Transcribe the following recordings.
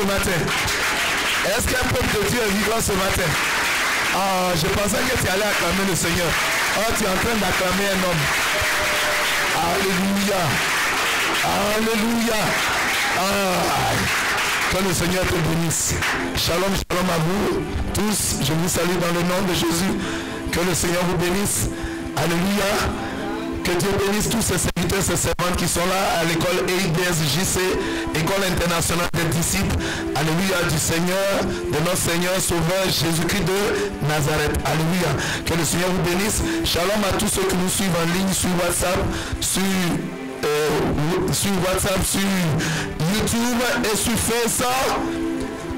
matin? Est-ce qu'un peuple de Dieu est vivant ce matin? Ah, je pensais que tu allais acclamer le Seigneur. Oh, tu es en train d'acclamer un homme. Alléluia. Alléluia. Ah, que le Seigneur te bénisse. Shalom, shalom à vous tous. Je vous salue dans le nom de Jésus. Que le Seigneur vous bénisse. Alléluia. Que Dieu bénisse tous ces serviteurs, ces servantes qui sont là à l'école EIDS-JC, École internationale des disciples. Alléluia, du Seigneur, de notre Seigneur Sauveur Jésus-Christ de Nazareth. Alléluia. Que le Seigneur vous bénisse. Shalom à tous ceux qui nous suivent en ligne sur WhatsApp, sur WhatsApp, sur YouTube et sur Facebook.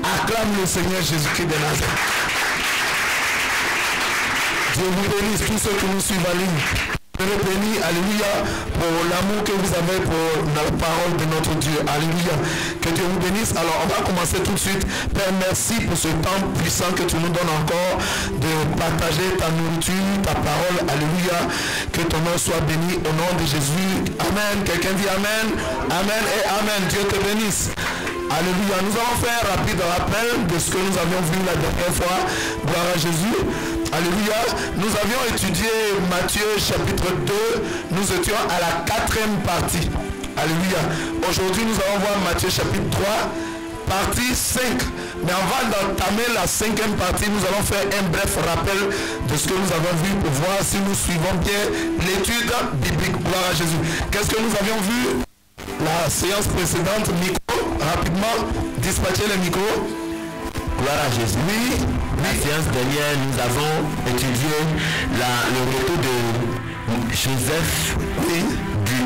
Acclame le Seigneur Jésus-Christ de Nazareth. Dieu vous bénisse tous ceux qui nous suivent en ligne. Je vous bénis, alléluia, pour l'amour que vous avez pour la parole de notre Dieu. Alléluia. Que Dieu vous bénisse. Alors, on va commencer tout de suite. Père, merci pour ce temps puissant que tu nous donnes encore de partager ta nourriture, ta parole. Alléluia. Que ton nom soit béni au nom de Jésus. Amen. Quelqu'un dit Amen. Amen et Amen. Dieu te bénisse. Alléluia. Nous allons faire un rapide rappel de ce que nous avions vu la dernière fois. Gloire à Jésus. Alléluia. Nous avions étudié Matthieu chapitre 2. Nous étions à la 4e partie. Alléluia. Aujourd'hui, nous allons voir Matthieu chapitre 3, partie 5. Mais avant d'entamer la 5e partie, nous allons faire un bref rappel de ce que nous avons vu pour voir si nous suivons bien l'étude biblique. Gloire à Jésus. Qu'est-ce que nous avions vu la séance précédente? Micro, rapidement, dispatcher les micros. Gloire à Jésus. Oui. La séance dernière, nous avons étudié le retour de Joseph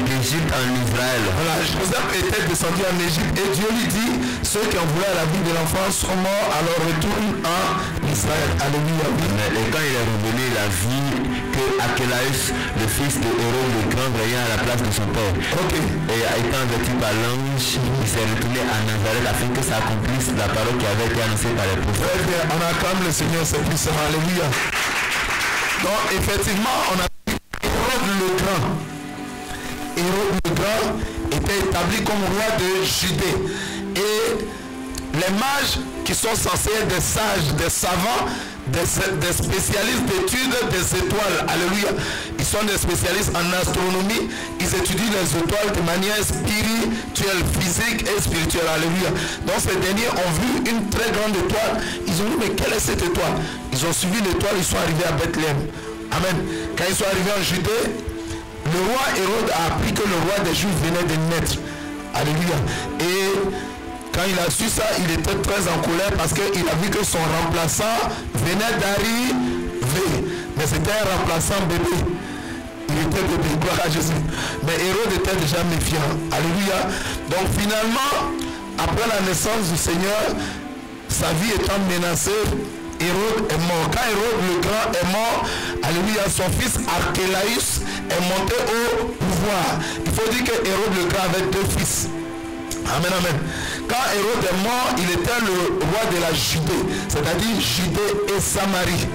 d'Égypte en Israël. Voilà, Joseph était descendu en Égypte et Dieu lui dit, ceux qui ont voulu la vie de l'enfant seront morts à leur retour en Israël. Alléluia. Mais quand il est revenu, il a vu que Archélaüs, le fils de Hérode le Grand, veillait à la place de son père. Et étant averti par l'ange, il s'est retourné à Nazareth afin que ça accomplisse la parole qui avait été annoncée par les prophètes. Très bien, on acclame le Seigneur, c'est puissant. Alléluia. Donc effectivement, on a vu Hérode le Grand. Hérode le Grand était établi comme roi de Judée. Et les mages qui sont censés être des sages, des savants, des spécialistes d'études des étoiles, alléluia, ils sont des spécialistes en astronomie, ils étudient les étoiles de manière spirituelle, physique et spirituelle, alléluia. Donc ces derniers ont vu une très grande étoile, ils ont dit mais quelle est cette étoile? Ils ont suivi l'étoile, ils sont arrivés à Bethléem. Amen. Quand ils sont arrivés en Judée, le roi Hérode a appris que le roi des Juifs venait de naître. Alléluia. Et quand il a su ça, il était très en colère parce qu'il a vu que son remplaçant venait d'arriver. Mais c'était un remplaçant bébé. Il était bébé, gloire à Jésus. Mais Hérode était déjà méfiant. Alléluia. Donc finalement, après la naissance du Seigneur, sa vie étant menacée, Hérode est mort. Quand Hérode le Grand est mort, alléluia, son fils Archélaüs est monté au pouvoir. Il faut dire que Hérode le Grand avait 2 fils. Amen, amen. Quand Hérode est mort, il était le roi de la Judée, c'est-à-dire Judée et Samarie.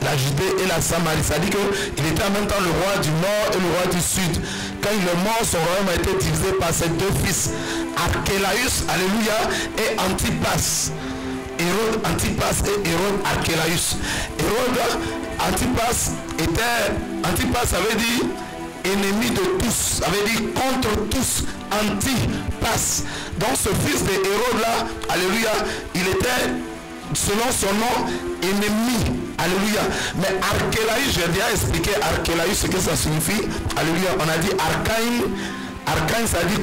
La Judée et la Samarie, c'est-à-dire qu'il était en même temps le roi du nord et le roi du sud. Quand il est mort, son royaume a été divisé par ses 2 fils, Archélaüs, alléluia, et Antipas. Hérode Antipas et Hérode Archélaüs. Hérode Antipas ça veut dire ennemi de tous, ça veut dire contre tous, Antipas. Donc ce fils de Hérode là, alléluia, il était selon son nom ennemi, alléluia. Mais Archélaüs, j'ai déjà expliqué Archélaüs ce que ça signifie, alléluia. On a dit Archaïn, Archaïn ça dit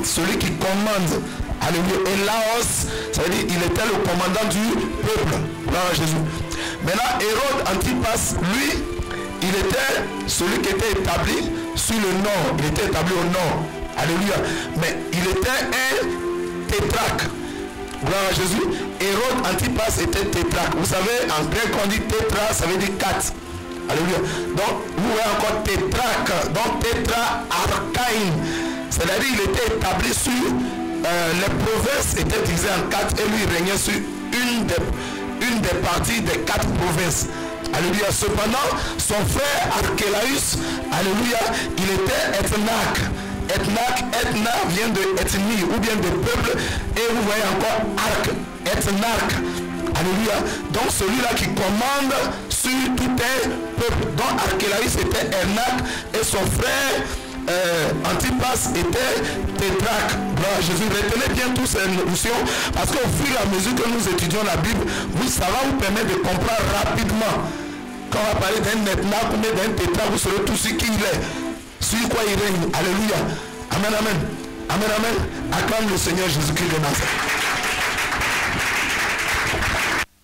celui qui commande. Alléluia. Et Laos, ça veut dire il était le commandant du peuple. Gloire à Jésus. Maintenant, Hérode Antipas, lui, il était celui qui était établi sur le nord. Il était établi au nord. Alléluia. Mais il était un tétrarque. Gloire à Jésus. Hérode Antipas était tétrarque. Vous savez, en grec, on dit tétra, ça veut dire 4. Alléluia. Donc, vous voyez encore tétrarque. Donc, tétrarchaïn. C'est-à-dire il était établi sur... les provinces étaient divisées en 4 et lui régnait sur une des parties des 4 provinces. Alléluia. Cependant, son frère Archélaüs, alléluia, il était ethnarque. Etna vient de ethnie ou bien de peuple. Et vous voyez encore arc, ethnarque. Alléluia. Donc celui-là qui commande sur tout un peuple. Donc Archélaïs était Ernac et son frère Antipas était Tétraque. Gloire à Jésus. Retenez bien toutes ces notions parce qu'au fur et à mesure que nous étudions la Bible, ça va vous permettre de comprendre rapidement. Quand on va parler d'un Etnac ou d'un Tétraque, vous saurez tout ce qu'il est, sur quoi il règne. Alléluia. Amen, amen. Amen, amen. Acclame le Seigneur Jésus-Christ de Nazareth.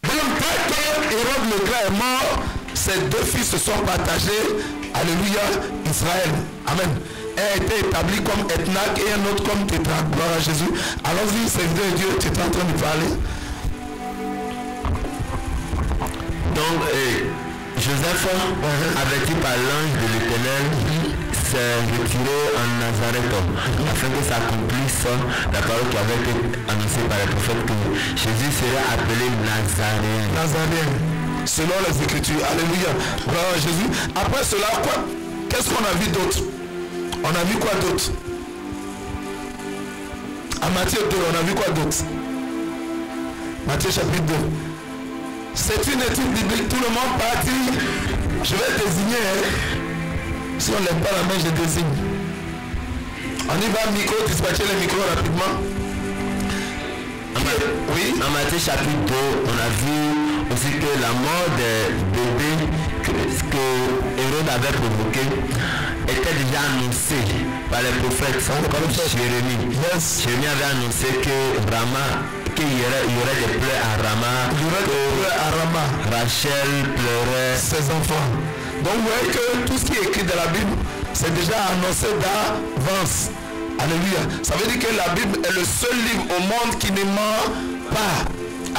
Donc, dès que Hérode le Grand est mort, ses deux fils se sont partagés. Alléluia, Israël. Amen. Un était établi comme Etnac et un autre comme Tétraque. Gloire à Jésus. Allons-y, serviteur de Dieu, tu es en train de parler. Donc, Joseph, averti par l'ange de l'Éternel, s'est retiré en Nazareth afin que s'accomplisse la parole qui avait été annoncée par le prophète que Jésus serait appelé Nazaréen. Nazaréen, selon les Écritures. Alléluia. Gloire à Jésus. Après cela, quoi? Qu'est-ce qu'on a vu d'autre? On a vu quoi d'autre? À Matthieu 2, on a vu quoi d'autre? Matthieu chapitre 2. C'est une étude biblique, tout le monde partit. Je vais désigner. Si on ne lève pas la main, je désigne. On y va, micro, dispatcher les micros rapidement. Oui. En Matthieu chapitre 2, on a vu aussi que la mort des bébés que Hérode avait provoqué était déjà annoncée par les prophètes, comme Jérémie. Yes. Jérémie avait annoncé que qu'il y aurait des pleurs à Rama. Il y aurait des pleurs à Rama. Rachel pleurait ses enfants. Donc vous voyez que tout ce qui est écrit dans la Bible, c'est déjà annoncé d'avance. Alléluia. Ça veut dire que la Bible est le seul livre au monde qui ne ment pas.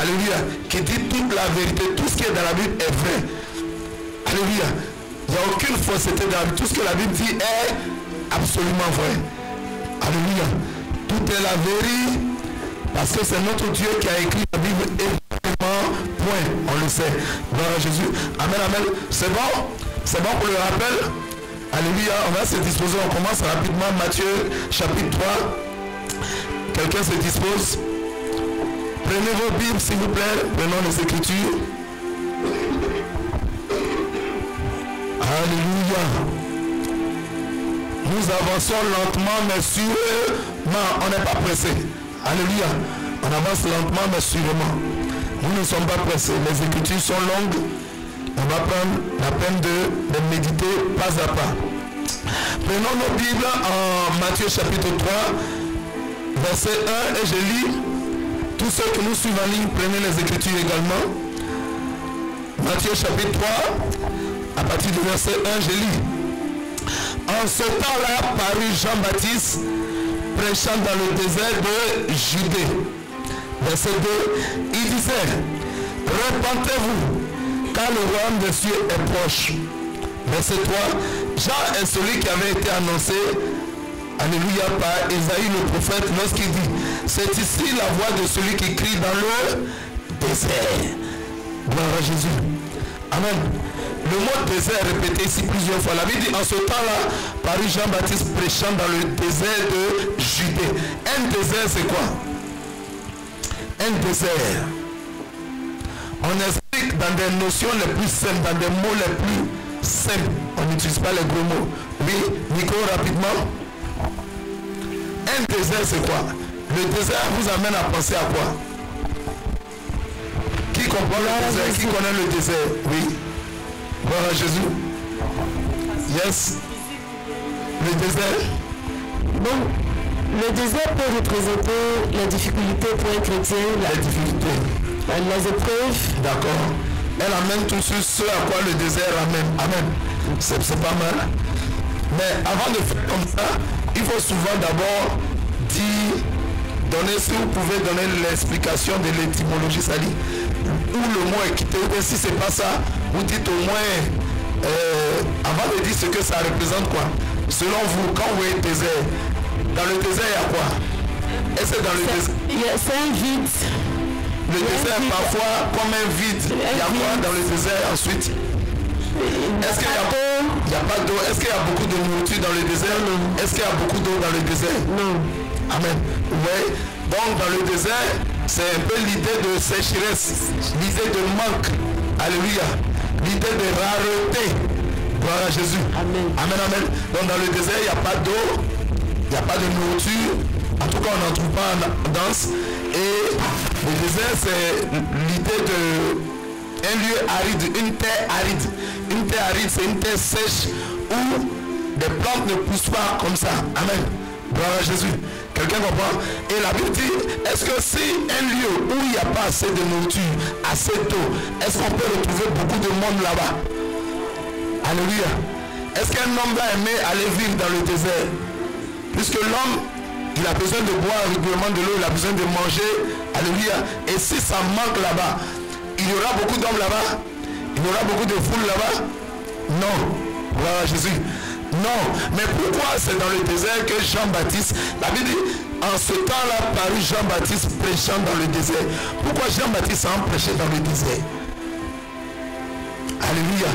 Alléluia. Qui dit toute la vérité. Tout ce qui est dans la Bible est vrai. Alléluia. Il n'y a aucune fausseté dans la Bible. Tout ce que la Bible dit est absolument vrai. Alléluia. Tout est la vérité. Parce que c'est notre Dieu qui a écrit la Bible exactement, point. On le sait. Gloire à Jésus. Amen, amen. C'est bon? C'est bon pour le rappel? Alléluia. On va se disposer. On commence rapidement. Matthieu chapitre 3. Quelqu'un se dispose? Prenez vos Bibles s'il vous plaît. Prenons les Écritures. Alléluia. Nous avançons lentement mais sûrement. On n'est pas pressé. Alléluia. On avance lentement mais sûrement. Nous ne sommes pas pressés. Les Écritures sont longues. On va prendre la peine de méditer pas à pas. Prenons nos Bibles en Matthieu chapitre 3, verset 1 et je lis. Tous ceux qui nous suivent en ligne, prenez les Écritures également. Matthieu chapitre 3, à partir du verset 1, je lis. En ce temps-là parut Jean-Baptiste prêchant dans le désert de Judée. Verset 2, il disait, repentez-vous, car le royaume des cieux est proche. Verset 3, Jean est celui qui avait été annoncé, alléluia, par Ésaïe le prophète, lorsqu'il dit, c'est ici la voix de celui qui crie dans le désert. Gloire à Jésus. Amen. Le mot désert est répété ici plusieurs fois. La Bible dit, en ce temps-là, parut Jean-Baptiste prêchant dans le désert de Judée. Un désert, c'est quoi? Un désert. On explique dans des notions les plus simples, dans des mots les plus simples. On n'utilise pas les gros mots. Oui, Nico, rapidement. Un désert, c'est quoi? Le désert vous amène à penser à quoi? Qui comprend le désert? Qui connaît le désert? Oui. Gloire à Jésus. Yes. Le désert. Bon, le désert peut représenter la difficulté pour un chrétien. Les difficultés. Les épreuves. D'accord. Elle amène tout ce à quoi le désert amène. Amen. C'est pas mal. Mais avant de faire comme ça, il faut souvent d'abord donner, si vous pouvez donner l'explication de l'étymologie, ça dit où le mot est quitté, ou si c'est pas ça, vous dites au moins, avant de dire ce que ça représente quoi. Selon vous, quand vous êtes désert, dans le désert il y a quoi? Et c'est dans le désert. C'est un vide. Le désert parfois comme un vide. Il y a quoi dans le désert ensuite? Est-ce qu'il n'y a pas d'eau? Est-ce qu'il y a beaucoup de nourriture dans le désert? Est-ce qu'il y a beaucoup d'eau dans le désert? Non. Amen. Oui. Donc dans le désert, c'est un peu l'idée de sécheresse, l'idée de manque. Alléluia. L'idée de rareté. Gloire à Jésus. Amen. Amen, amen. Donc dans le désert, il n'y a pas d'eau, il n'y a pas de nourriture. En tout cas, on n'en trouve pas en danse. Et le désert, c'est l'idée de un lieu aride, une terre aride. Une terre aride, c'est une terre sèche où des plantes ne poussent pas comme ça. Amen. Gloire à Jésus. Quelqu'un comprend? Et la Bible dit, est-ce que si un lieu où il n'y a pas assez de nourriture, assez d'eau, est-ce qu'on peut retrouver beaucoup de monde là-bas? Alléluia. Est-ce qu'un homme va aimer aller vivre dans le désert? Puisque l'homme, il a besoin de boire régulièrement de l'eau, il a besoin de manger. Alléluia. Et si ça manque là-bas, il y aura beaucoup d'hommes là-bas? Il y aura beaucoup de foules là-bas? Non. Gloire à Jésus. Non. Mais pourquoi c'est dans le désert que Jean-Baptiste, la Bible dit, en ce temps-là parut Jean-Baptiste prêchant dans le désert. Pourquoi Jean-Baptiste a prêché dans le désert? Alléluia.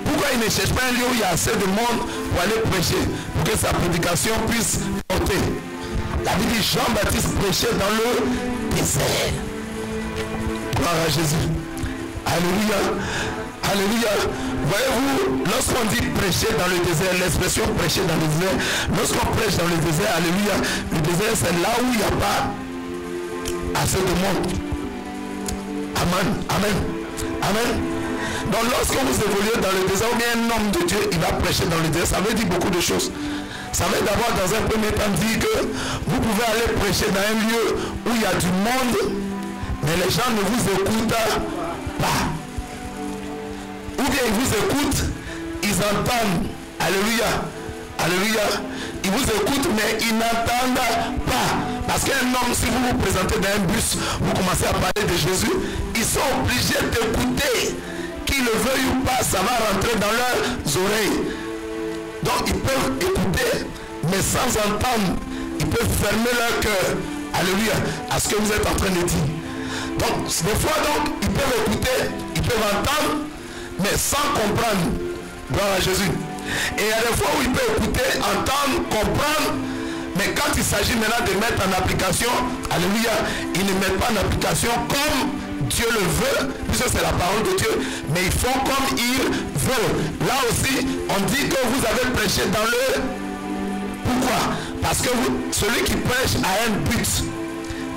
Pourquoi il ne cherche pas un lieu où il y a assez de monde pour aller prêcher, pour que sa prédication puisse porter? La Bible dit Jean-Baptiste prêchait dans le désert. Gloire à Jésus. Alléluia. Alléluia. Voyez-vous, lorsqu'on dit prêcher dans le désert, l'expression prêcher dans le désert, lorsqu'on prêche dans le désert, alléluia, le désert c'est là où il n'y a pas assez de monde. Amen. Amen. Amen. Donc lorsque vous évoluez dans le désert, ou bien un homme de Dieu, il va prêcher dans le désert, ça veut dire beaucoup de choses. Ça veut d'abord dans un premier temps dire que vous pouvez aller prêcher dans un lieu où il y a du monde, mais les gens ne vous écoutent pas. Ou bien ils vous écoutent, ils entendent. Alléluia. Alléluia. Ils vous écoutent, mais ils n'entendent pas. Parce qu'un homme, si vous vous présentez dans un bus, vous commencez à parler de Jésus, ils sont obligés d'écouter. Qu'ils le veuillent ou pas, ça va rentrer dans leurs oreilles. Donc ils peuvent écouter, mais sans entendre. Ils peuvent fermer leur cœur. Alléluia. À ce que vous êtes en train de dire. Donc des fois, donc, ils peuvent écouter, ils peuvent entendre, mais sans comprendre. Gloire à Jésus. Et il y a des fois où il peut écouter, entendre, comprendre, mais quand il s'agit maintenant de mettre en application, alléluia, ils ne mettent pas en application comme Dieu le veut, puisque c'est la parole de Dieu, mais ils font comme ils veulent. Là aussi, on dit que vous avez prêché dans le... Pourquoi? Parce que celui qui prêche a un but.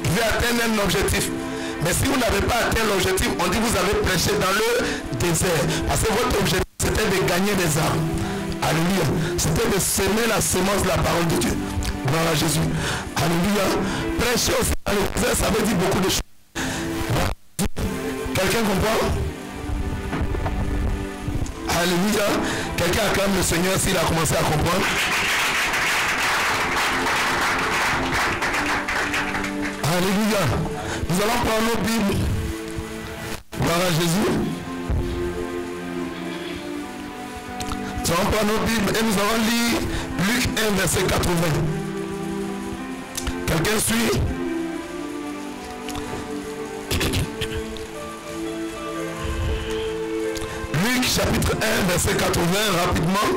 Il veut atteindre un objectif. Mais si vous n'avez pas atteint l'objectif, on dit que vous avez prêché dans le désert. Parce que votre objectif, c'était de gagner des âmes. Alléluia. C'était de semer la semence de la parole de Dieu. Gloire à Jésus. Alléluia. Prêcher aussi dans le désert, ça veut dire beaucoup de choses. Quelqu'un comprend? Alléluia. Quelqu'un acclame le Seigneur s'il a commencé à comprendre. Alléluia. Nous allons prendre nos Bibles. Gloire à Jésus. Nous allons prendre nos Bibles et nous allons lire Luc 1, verset 80. Quelqu'un suit? Luc chapitre 1, verset 80, rapidement.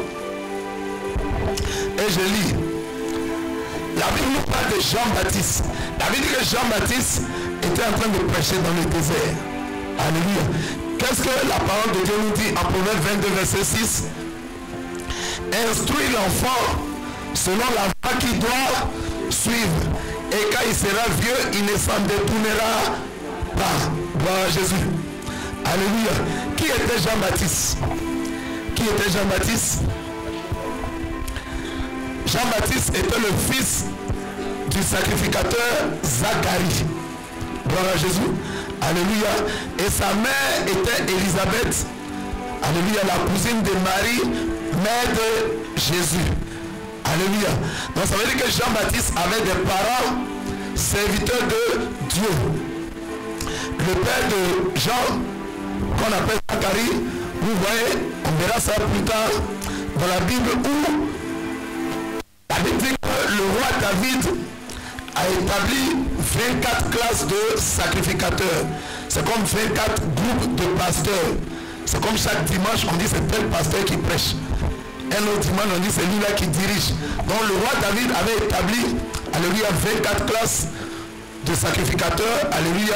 Et je lis. La Bible nous parle de Jean-Baptiste. La Bible dit que Jean-Baptiste était en train de prêcher dans le désert. Alléluia. Qu'est-ce que la parole de Dieu nous dit en Proverbe 22, verset 6? Instruis l'enfant selon la voie qu'il doit suivre. Et quand il sera vieux, il ne s'en détournera pas. Gloire à Jésus. Alléluia. Qui était Jean-Baptiste? Qui était Jean-Baptiste? Jean-Baptiste était le fils du sacrificateur Zacharie. Gloire à Jésus. Alléluia. Et sa mère était Élisabeth. Alléluia. La cousine de Marie, mère de Jésus. Alléluia. Donc ça veut dire que Jean-Baptiste avait des parents serviteurs de Dieu. Le père de Jean, qu'on appelle Zacharie, vous voyez, on verra ça plus tard dans la Bible où la Bible dit que le roi David a établi 24 classes de sacrificateurs. C'est comme 24 groupes de pasteurs. C'est comme chaque dimanche, on dit c'est tel pasteur qui prêche. Un autre dimanche, on dit c'est lui-là qui dirige. Donc le roi David avait établi, alléluia, 24 classes de sacrificateurs, alléluia.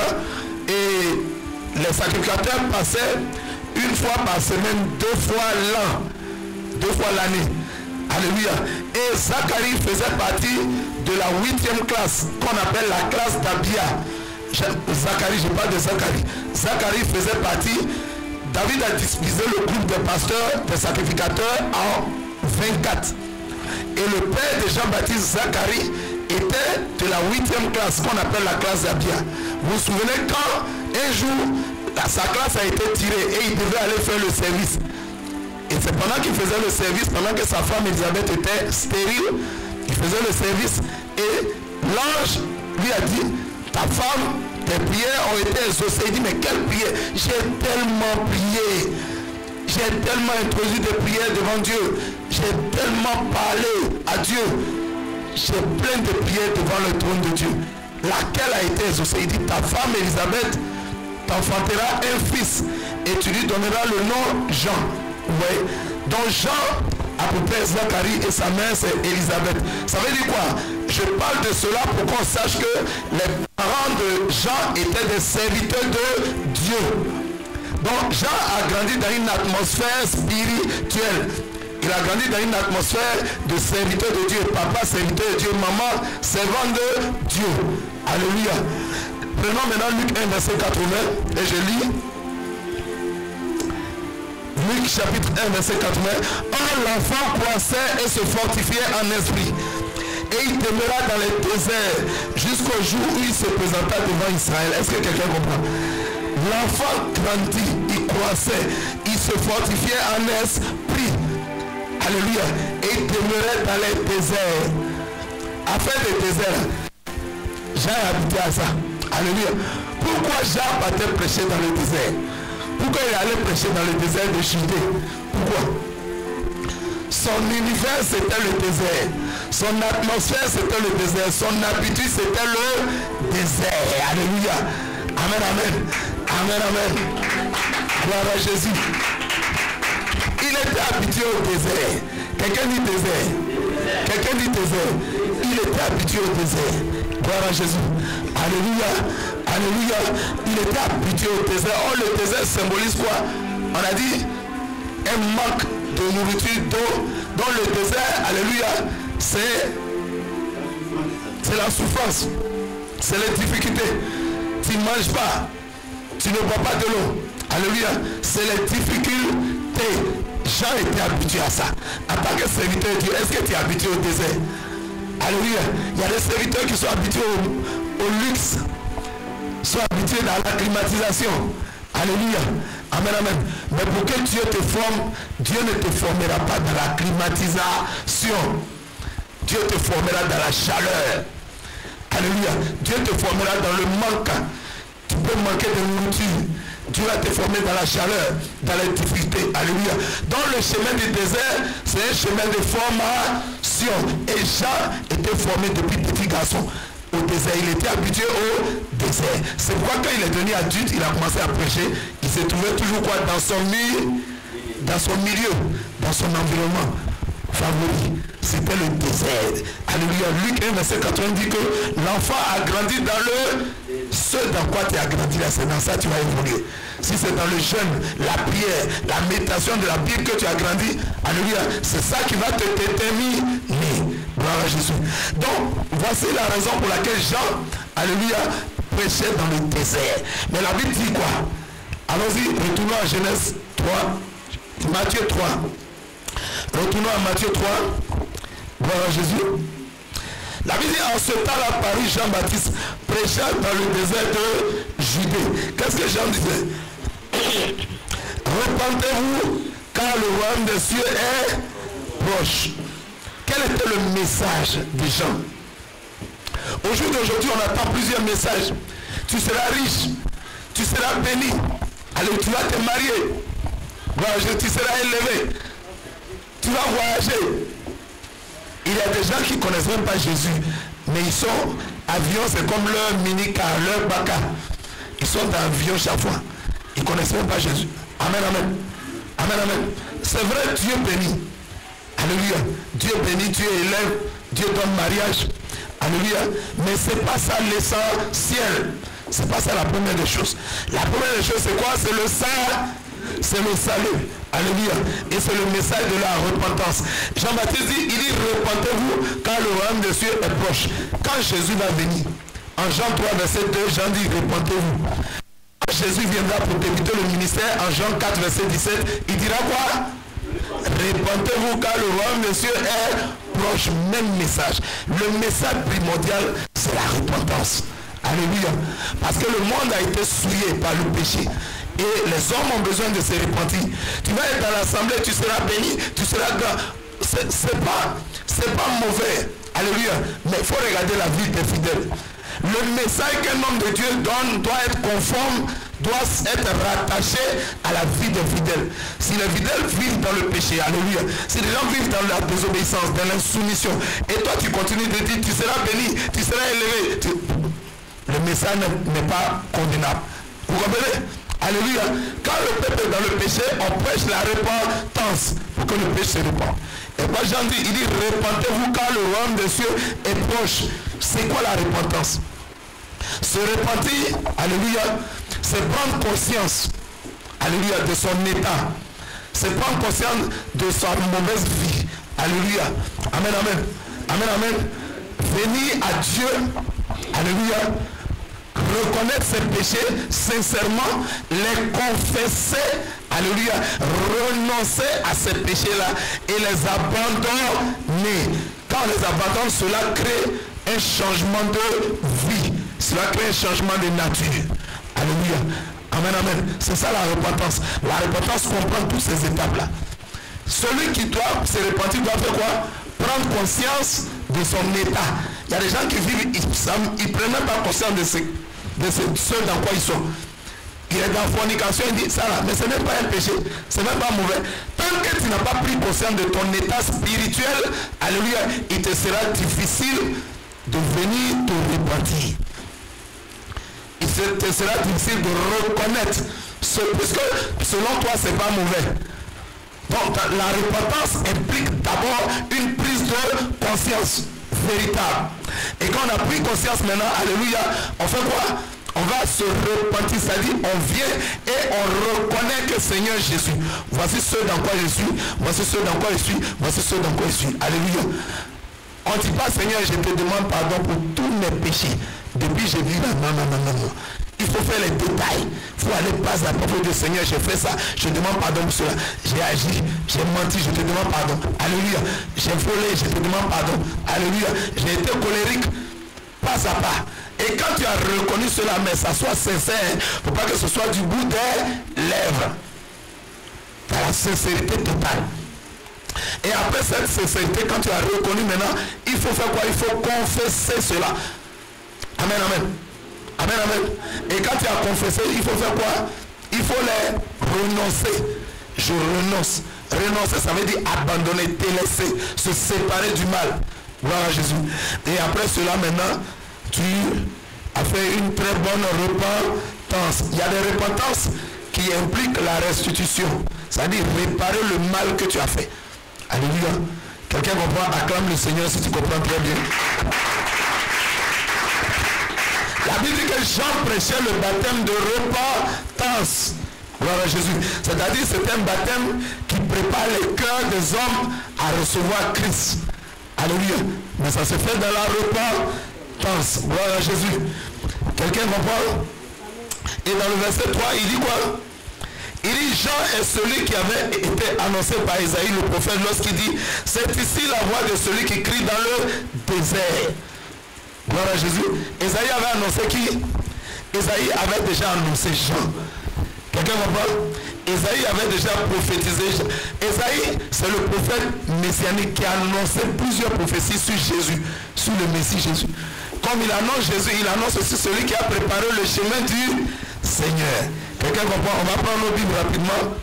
Et les sacrificateurs passaient une fois par semaine, 2 fois l'an, 2 fois l'année. Alléluia. Et Zacharie faisait partie de la 8e classe, qu'on appelle la classe d'Abia. Zacharie, je parle de Zacharie. Zacharie faisait partie. David a divisé le groupe des pasteurs, des sacrificateurs en 24. Et le père de Jean-Baptiste, Zacharie, était de la 8e classe, qu'on appelle la classe d'Abia. Vous vous souvenez quand un jour, sa classe a été tirée et il devait aller faire le service. Et c'est pendant qu'il faisait le service, pendant que sa femme Elisabeth était stérile, il faisait le service et l'ange lui a dit, ta femme, tes prières ont été exaucées. Il dit, mais quelle prière? J'ai tellement prié, j'ai tellement introduit des prières devant Dieu, j'ai tellement parlé à Dieu, j'ai plein de prières devant le trône de Dieu. Laquelle a été exaucée? Il dit, ta femme Elisabeth t'enfantera un fils et tu lui donneras le nom Jean. Oui. Donc Jean a pour père Zacharie et sa mère c'est Elisabeth. Ça veut dire quoi? Je parle de cela pour qu'on sache que les parents de Jean étaient des serviteurs de Dieu. Donc Jean a grandi dans une atmosphère spirituelle. Il a grandi dans une atmosphère de serviteur de Dieu. Papa serviteur de Dieu, maman servant de Dieu. Alléluia. Prenons maintenant Luc 1 verset 80 et je lis. Luc chapitre 1 verset 80. Or l'enfant croissait et se fortifiait en esprit. Et il demeura dans les déserts jusqu'au jour où il se présenta devant Israël. Est-ce que quelqu'un comprend? L'enfant grandit, il croissait, il se fortifiait en esprit. Alléluia. Et il demeurait dans les déserts. Afin des déserts, Jean a habité à ça. Alléluia. Pourquoi Jean partait prêcher dans le désert? Pourquoi il allait prêcher dans le désert de Judée? Pourquoi? Son univers c'était le désert. Son atmosphère c'était le désert. Son habitude c'était le désert. Alléluia. Amen, amen. Amen, amen. Gloire à Jésus. Il était habitué au désert. Quelqu'un dit désert. Quelqu'un dit désert. Il était habitué au désert. Gloire à Jésus. Alléluia. Alléluia. Il était habitué au désert. Oh, le désert symbolise quoi? On a dit un manque de nourriture, d'eau. Dans le désert, alléluia, c'est la souffrance. C'est les difficultés. Tu ne manges pas. Tu ne bois pas de l'eau. Alléluia. C'est les difficultés. Jean était habitué à ça. En tant que serviteur de Dieu, est-ce que tu es habitué au désert? Alléluia. Il y a des serviteurs qui sont habitués au luxe, sont habitués à la climatisation. Alléluia. Amen, amen. Mais pour que Dieu te forme, Dieu ne te formera pas dans la climatisation. Dieu te formera dans la chaleur. Alléluia. Dieu te formera dans le manque. Tu peux manquer de nourriture. Dieu va te former dans la chaleur, dans les difficultés. Alléluia. Dans le chemin du désert, c'est un chemin de formation. Et Jean était formé depuis petit garçon au désert. Il était habitué au désert. C'est pourquoi quand il est devenu adulte, il a commencé à prêcher. Il se trouvait toujours quoi? Dans son milieu, dans son environnement favori. C'était le désert. Alléluia. Luc 1 verset 80 dit que l'enfant a grandi dans le... Ce dans quoi tu as grandi là, c'est dans ça que tu vas évoluer. Si c'est dans le jeûne, la prière, la méditation de la Bible que tu as grandi, alléluia, c'est ça qui va te déterminer. Gloire à Jésus. Donc, voici la raison pour laquelle Jean, alléluia, prêchait dans le désert. Mais la Bible dit quoi? Allons-y, retournons à Genèse 3, Matthieu 3. Retournons à Matthieu 3. Gloire à Jésus. La Bible dit, en ce temps-là parut Jean-Baptiste prêchant dans le désert de Judée. Qu'est-ce que Jean disait? Repentez-vous, car le royaume des cieux est proche. Quel était le message de Jean? Au jour d'aujourd'hui, on attend plusieurs messages. Tu seras riche, tu seras béni, allez, tu vas te marier, tu seras élevé, tu vas voyager. Il y a des gens qui ne connaissent même pas Jésus, mais ils sont avions, c'est comme leur mini-car, leur baca. Ils sont dans l'avion chaque fois. Ils ne connaissent même pas Jésus. Amen, amen. Amen, amen. C'est vrai, Dieu bénit. Alléluia. Dieu bénit, Dieu élève, Dieu donne mariage. Alléluia. Mais ce n'est pas ça l'essentiel. C'est pas ça la première des choses. La première des choses, c'est quoi? C'est le salut. C'est le salut. Alléluia. Et c'est le message de la repentance. Jean-Baptiste dit, il dit, repentez-vous car le royaume des cieux est proche. Quand Jésus va venir, en Jean 3, verset 2, Jean dit, repentez-vous. Quand Jésus viendra pour débuter le ministère, en Jean 4, verset 17, il dira quoi? Repentez-vous car le royaume des cieux est proche. Même message. Le message primordial, c'est la repentance. Alléluia. Parce que le monde a été souillé par le péché. Et les hommes ont besoin de se repentir. Tu vas être dans l'assemblée, tu seras béni, tu seras grand. C'est pas mauvais. Alléluia. Mais il faut regarder la vie des fidèles. Le message qu'un homme de Dieu donne doit être conforme, doit être rattaché à la vie des fidèles. Si les fidèles vivent dans le péché, alléluia, si les gens vivent dans la désobéissance, dans l'insoumission, et toi tu continues de dire, tu seras béni, tu seras élevé, le message n'est pas condamnable. Vous comprenez? Alléluia. Quand le peuple est dans le péché, on prêche la repentance pour que le péché se répande. Et moi Jean dit, il dit, repentez-vous car le royaume des cieux est proche. C'est quoi la repentance? Se repentir, alléluia, c'est prendre conscience, alléluia, de son état. C'est prendre conscience de sa mauvaise vie. Alléluia. Amen, amen. Amen, amen. Venir à Dieu, alléluia, reconnaître ses péchés sincèrement, les confesser, alléluia, renoncer à ces péchés-là et les abandonner. Quand on les abandonne, cela crée un changement de vie. Cela crée un changement de nature. Alléluia. Amen, amen. C'est ça la repentance. La repentance comprend toutes ces étapes-là. Celui qui doit se repentir doit faire quoi? Prendre conscience de son état. Il y a des gens qui vivent, ils ne prennent même pas conscience de ce dans quoi ils sont. Il est dans la fornication, il dit ça là, mais ce n'est pas un péché, ce n'est même pas mauvais. Tant que tu n'as pas pris conscience de ton état spirituel, alléluia, il te sera difficile de venir te repentir. Il te sera difficile de reconnaître ce, puisque selon toi c'est pas mauvais. Donc la repentance implique d'abord une prise de conscience véritable. Et quand on a pris conscience maintenant, alléluia, on fait quoi? On va se repentir, c'est-à-dire on vient et on reconnaît que Seigneur Jésus, voici ce dans quoi je suis, voici ce dans quoi je suis, voici ce dans quoi je suis. Alléluia. On ne dit pas Seigneur, je te demande pardon pour tous mes péchés. Depuis j'ai vu là, non. Il faut faire les détails. Il faut aller pas à propos de Seigneur, j'ai fait ça, je demande pardon pour cela. J'ai agi, j'ai menti, je te demande pardon. Alléluia. J'ai volé, je te demande pardon. Alléluia. J'ai été colérique, pas à pas. Et quand tu as reconnu cela, mais ça soit sincère, il ne faut pas que ce soit du bout des lèvres. Dans la sincérité totale. Et après cette sincérité, quand tu as reconnu maintenant, il faut faire quoi? Il faut confesser cela. Amen, amen. Amen, amen. Et quand tu as confessé, il faut faire quoi? Il faut les renoncer. Je renonce. Renoncer, ça veut dire abandonner, délaisser, se séparer du mal. Gloire à Jésus. Et après cela, maintenant, tu as fait une très bonne repentance. Il y a des repentances qui impliquent la restitution. C'est-à-dire réparer le mal que tu as fait. Alléluia. Quelqu'un comprend? Acclame le Seigneur si tu comprends très bien. La Bible dit que Jean prêchait le baptême de repentance. Gloire à Jésus. C'est-à-dire c'est un baptême qui prépare les cœurs des hommes à recevoir Christ. Alléluia. Mais ça se fait dans la repentance. Gloire à Jésus. Quelqu'un comprend? Et dans le verset 3, il dit quoi? Il dit Jean est celui qui avait été annoncé par Isaïe le prophète lorsqu'il dit c'est ici la voix de celui qui crie dans le désert. Gloire à Jésus. Isaïe avait annoncé qui? Isaïe avait déjà annoncé Jean. Quelqu'un comprend? Isaïe avait déjà prophétisé. Isaïe, c'est le prophète messianique qui a annoncé plusieurs prophéties sur Jésus, sur le Messie Jésus. Comme il annonce Jésus, il annonce aussi celui qui a préparé le chemin du Seigneur. Quelqu'un comprend? On va prendre nos Bibles rapidement.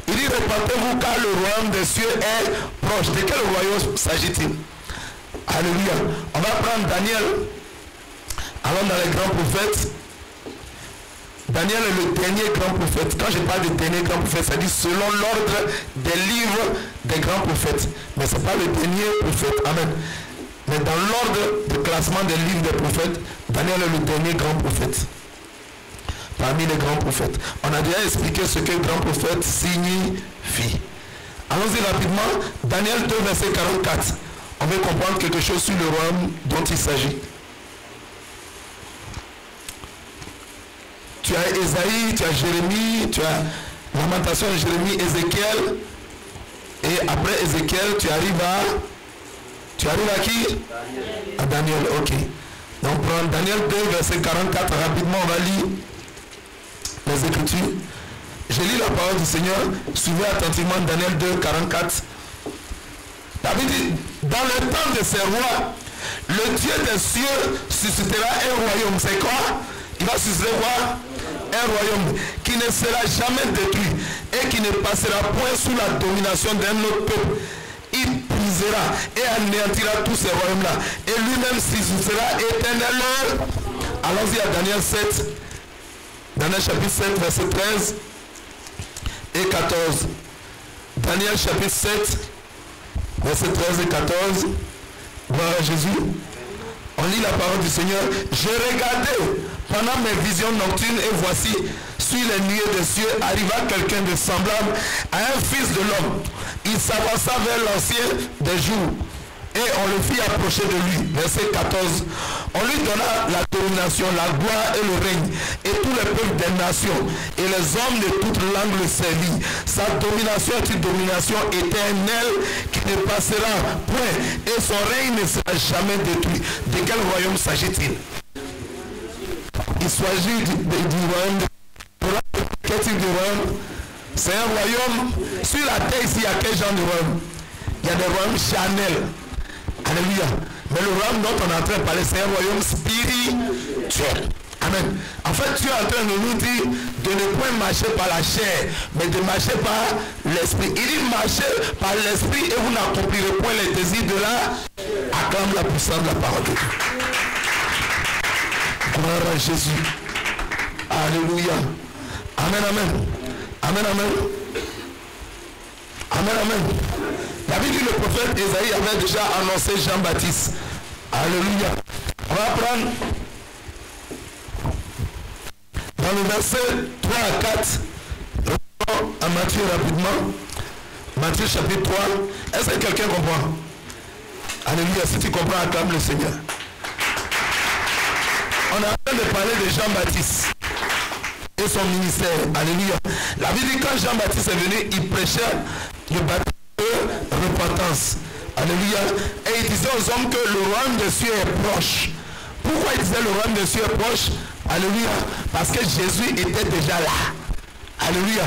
Il dit repentez-vous car le royaume des cieux est proche. De quel royaume s'agit-il? Alléluia. On va prendre Daniel. Allons dans les grands prophètes. Daniel est le dernier grand prophète. Quand je parle de dernier grand prophète, ça dit selon l'ordre des livres des grands prophètes. Mais ce n'est pas le dernier prophète. Amen. Mais dans l'ordre de classement des livres des prophètes, Daniel est le dernier grand prophète. Parmi les grands prophètes. On a déjà expliqué ce que grand prophète signifie. Allons-y rapidement. Daniel 2, verset 44. On veut comprendre quelque chose sur le royaume dont il s'agit. Tu as Ésaïe, tu as Jérémie, tu as Lamentation de Jérémie, Ézéchiel. Et après Ézéchiel, tu arrives à qui? Daniel. À Daniel, ok. Donc prends Daniel 2, verset 44. Rapidement, on va lire les Écritures. Je lis la parole du Seigneur. Suivez attentivement Daniel 2, 44. David dit, dans le temps de ces rois, le Dieu des cieux suscitera un royaume. C'est quoi? Il va susciter quoi? Un royaume qui ne sera jamais détruit et qui ne passera point sous la domination d'un autre peuple. Il brisera et anéantira tous ces royaumes-là. Et lui-même suscitera éternellement. Allons-y à Daniel 7. Daniel chapitre 7, verset 13 et 14. Daniel chapitre 7, verset 13 et 14. Gloire à Jésus. On lit la parole du Seigneur. J'ai regardé pendant mes visions nocturnes et voici, sur les nuées des cieux, arriva quelqu'un de semblable à un fils de l'homme. Il s'avança vers l'ancien des jours et on le fit approcher de lui. Verset 14. On lui donna la domination, la gloire et le règne et tous les peuples des nations et les hommes de toute langue le servirent. Sa domination est une domination éternelle qui ne passera point et son règne ne sera jamais détruit. De quel royaume s'agit-il? Il s'agit du royaume de... Quel type de royaume? C'est un royaume. Sur la terre ici, il y a quel genre de royaume? Il y a des royaumes charnels. Alléluia. Mais le royaume dont on est en train de parler, c'est un royaume spirituel. Amen. En fait, tu es en train de nous dire de ne point marcher par la chair, mais de marcher par l'esprit. Il dit marcher par l'esprit et vous n'accomplirez point les désirs de la... Acclame la puissance de la parole de Dieu. Gloire à Jésus. Alléluia. Amen, amen. Amen, amen. Amen, amen. La Bible dit le prophète Ésaïe avait déjà annoncé Jean-Baptiste. Alléluia. On va prendre dans le verset 3 à 4. À Matthieu rapidement. Matthieu chapitre 3. Est-ce que quelqu'un comprend? Alléluia. Si tu comprends, acclame le Seigneur. On est en train de parler de Jean-Baptiste et son ministère. Alléluia. La Bible dit quand Jean-Baptiste est venu, il prêchait le baptême de repentance. Alléluia. Et il disait aux hommes que le royaume des cieux est proche. Pourquoi il disait le royaume des cieux est proche? Alléluia. Parce que Jésus était déjà là. Alléluia.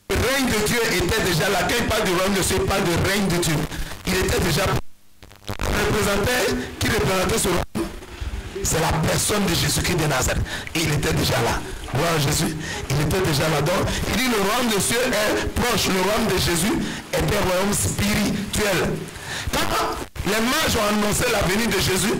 Le règne de Dieu était déjà là. Quand il parle du royaume des cieux, il parle du règne de Dieu. Il était déjà qui représentait ce royaume. C'est la personne de Jésus-Christ de Nazareth. Et il était déjà là. Gloire à Jésus. Il était déjà là. Donc, il dit le royaume des cieux est proche. Le royaume de Jésus est un royaume spirituel. Quand les mages ont annoncé la venue de Jésus,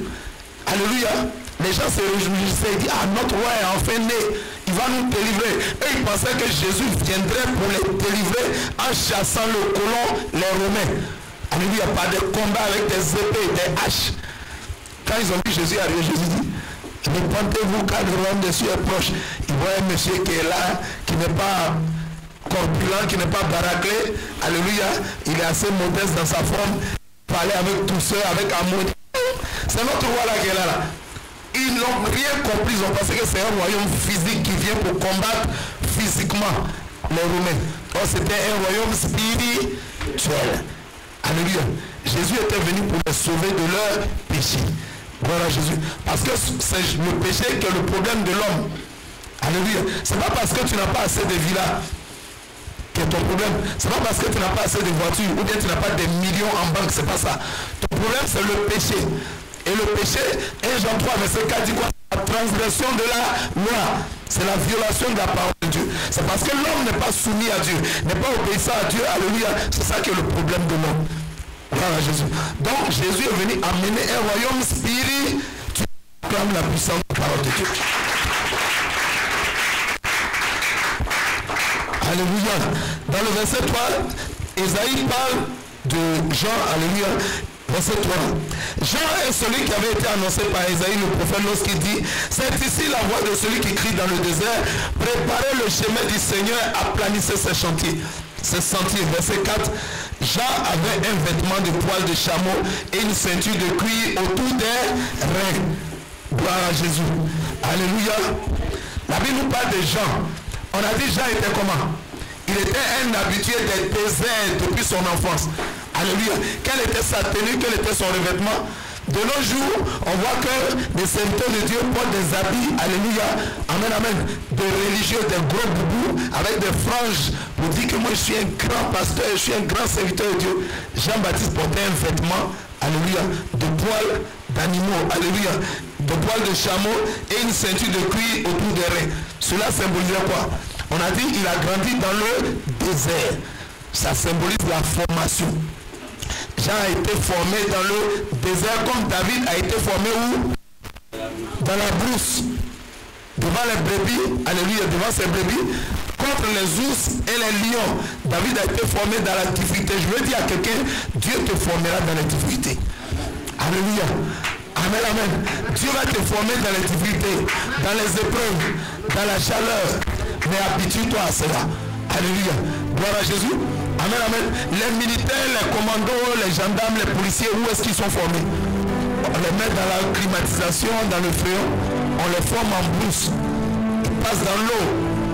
alléluia, les gens se réjouissaient. Ils disent, ah, notre roi est enfin né. Il va nous délivrer. Et ils pensaient que Jésus viendrait pour les délivrer en chassant le colon, les Romains. Alléluia, par des combats avec des épées, des haches. Quand ils ont vu Jésus arriver, Jésus dit, répentez-vous car le royaume des cieux est proche. Il voit un monsieur qui est là, qui n'est pas corpulent, qui n'est pas baraclé. Alléluia, il est assez modeste dans sa forme. Parler avec douceur, avec amour. C'est notre roi là qui est là. Ils n'ont rien compris, ils ont pensé que c'est un royaume physique qui vient pour combattre physiquement les Romains. Or c'était un royaume spirituel. Alléluia. Jésus était venu pour les sauver de leur péché. Gloire à Jésus. Parce que c'est le péché qui est le problème de l'homme. Alléluia. C'est pas parce que tu n'as pas assez de villas qui est ton problème. C'est pas parce que tu n'as pas assez de voitures ou bien tu n'as pas des millions en banque. C'est pas ça. Ton problème c'est le péché. Et le péché, 1 Jean 3, verset 4 dit quoi? La transgression de la loi. C'est la violation de la parole de Dieu. C'est parce que l'homme n'est pas soumis à Dieu, n'est pas obéissant à Dieu. Alléluia. C'est ça qui est le problème de l'homme. Gloire à Jésus. Donc Jésus est venu amener un royaume spirituel. Tu proclames la puissance de la parole de Dieu. Alléluia. Dans le verset 3, Ésaïe parle de Jean. Alléluia. Verset 3. Jean est celui qui avait été annoncé par Ésaïe le prophète lorsqu'il dit: c'est ici la voix de celui qui crie dans le désert, préparez le chemin du Seigneur, aplanissez ses chantiers. Ses sentiers. Verset 4. Jean avait un vêtement de poil de chameau et une ceinture de cuir autour des reins. Gloire à Jésus. Alléluia. La Bible nous parle de Jean. On a dit Jean était comment? Il était un habitué des déserts depuis son enfance. Alléluia. Quelle était sa tenue? Quel était son revêtement? De nos jours, on voit que les serviteurs de Dieu portent des habits, alléluia, amen, amen, de religieux, des gros boubous, avec des franges, pour dire que moi je suis un grand pasteur, je suis un grand serviteur de Dieu. Jean-Baptiste portait un vêtement, alléluia, de poils d'animaux, alléluia, de poils de chameau et une ceinture de cuir autour des reins. Cela symbolisait quoi? On a dit qu'il a grandi dans le désert. Ça symbolise la formation. Jean a été formé dans le désert comme David a été formé où? Dans la brousse. Devant les brebis, alléluia, devant ces brebis, contre les ours et les lions. David a été formé dans la difficulté. Je veux dire à quelqu'un, Dieu te formera dans les difficultés. Alléluia. Amen, amen. Dieu va te former dans les difficultés, dans les épreuves, dans la chaleur. Mais habitue-toi à cela. Alléluia. Gloire à Jésus. Amen, amen. Les militaires, les commandos, les gendarmes, les policiers, où est-ce qu'ils sont formés? On les met dans la climatisation, dans le fréon. On les forme en brousse. Ils passent dans l'eau.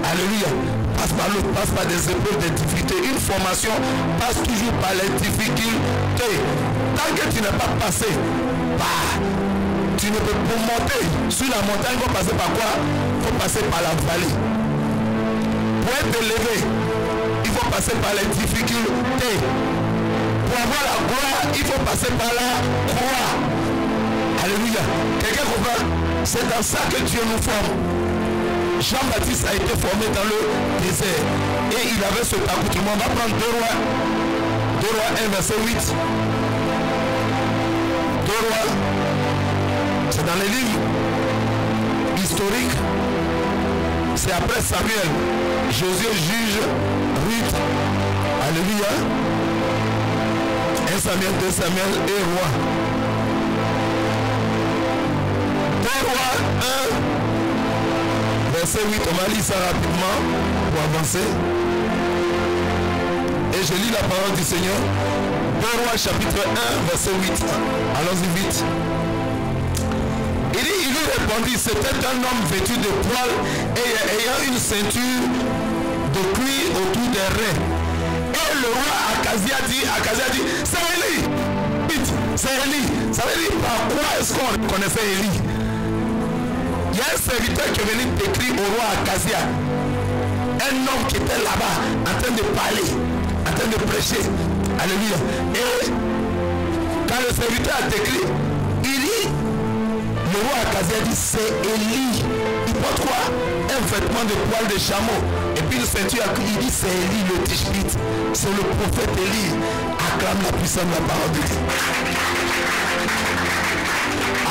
Alléluia. Passe par l'eau, passe par des épreuves, des difficultés. Une formation passe toujours par les difficultés. Tant que tu n'es pas passé, tu ne peux pas monter. Sur la montagne, il faut passer par quoi? Il faut passer par la vallée. Pour être élevé, il faut passer par les difficultés. Pour avoir la gloire, il faut passer par la croix. Alléluia. Quelqu'un comprend? C'est dans ça que Dieu nous forme. Jean-Baptiste a été formé dans le désert. Et il avait ce accoutrement. On va prendre 2 Rois 1, verset 8. 2 Rois. C'est dans les livres historiques. C'est après Samuel. Josué juge Ruth. Alléluia. 1 Samuel, 2 Samuel et Roi. 2 Rois 1, verset 8. On va lire ça rapidement pour avancer. Et je lis la parole du Seigneur. 2 Rois chapitre 1, verset 8. Allons-y vite. Il lui répondit, c'était un homme vêtu de poils et ayant une ceinture de cuir autour des reins. Et le roi Akazia dit, c'est Élie. Vite, c'est Élie. Ça veut dire, par quoi est-ce qu'on connaissait Élie? Il y a un serviteur qui est venu décrire au roi Akazia. Un homme qui était là-bas, en train de parler, en train de prêcher. Alléluia. Et quand le serviteur a décrit, il dit, le roi Akazia dit, c'est Élie. Il porte quoi? Un vêtement de poil de chameau. Et puis une ceinture, il dit, c'est Élie le Tishbite. C'est le prophète Élie. Acclame la puissance de la parole de Dieu.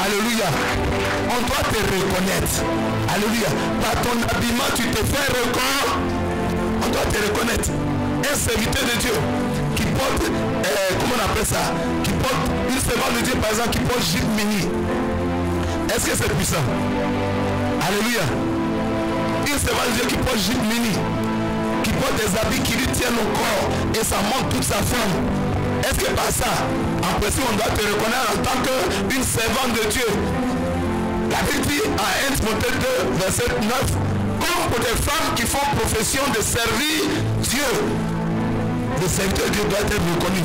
Alléluia. On doit te reconnaître. Alléluia. Par ton habillement, tu te fais reconnaître. On doit te reconnaître. Un serviteur de Dieu qui porte, comment on appelle ça? Qui porte une servante de Dieu, par exemple, qui porte jupe mini. Est-ce que c'est puissant? Alléluia. Une servante de Dieu qui porte jupe mini, qui porte des habits qui lui tiennent au corps et ça montre toute sa forme. Est-ce que par ça, en principe, on doit te reconnaître en tant qu'une servante de Dieu? La Bible dit à 1 Timothée 2, verset 9, comme pour des femmes qui font profession de servir Dieu, le serviteur de Dieu doit être reconnu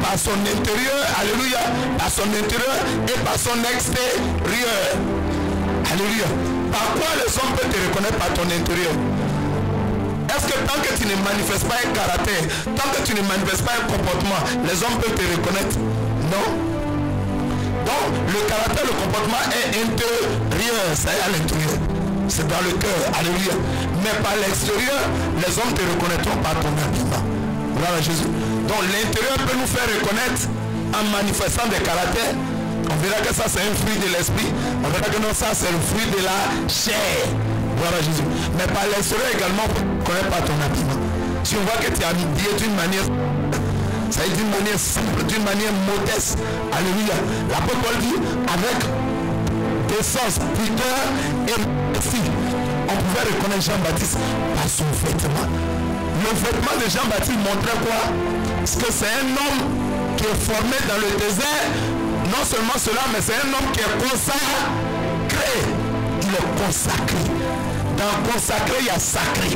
par son intérieur, alléluia, par son intérieur et par son extérieur. Alléluia. Par quoi les hommes peuvent te reconnaître? Par ton intérieur. Est-ce que tant que tu ne manifestes pas un caractère, tant que tu ne manifestes pas un comportement, les hommes peuvent te reconnaître? Non. Donc, le caractère, le comportement est intérieur, c'est à l'intérieur. C'est dans le cœur, alléluia. Mais par l'extérieur, les hommes te reconnaîtront par ton habillement. Voilà Jésus. Donc, l'intérieur peut nous faire reconnaître en manifestant des caractères. On verra que ça, c'est un fruit de l'esprit. On verra que non, ça, c'est le fruit de la chair. Gloire à Jésus. Mais par l'extérieur également, on ne connaît pas ton habillement. Si on voit que tu es habillé d'une manière, ça veut dire d'une manière simple, d'une manière modeste. Alléluia. L'apôtre Paul dit avec décence, pudeur et modestie. On pouvait reconnaître Jean-Baptiste par son vêtement. Le vêtement de Jean-Baptiste montrait quoi? Parce que c'est un homme qui est formé dans le désert. Non seulement cela, mais c'est un homme qui est consacré. Il est consacré. Dans consacré, il y a sacré.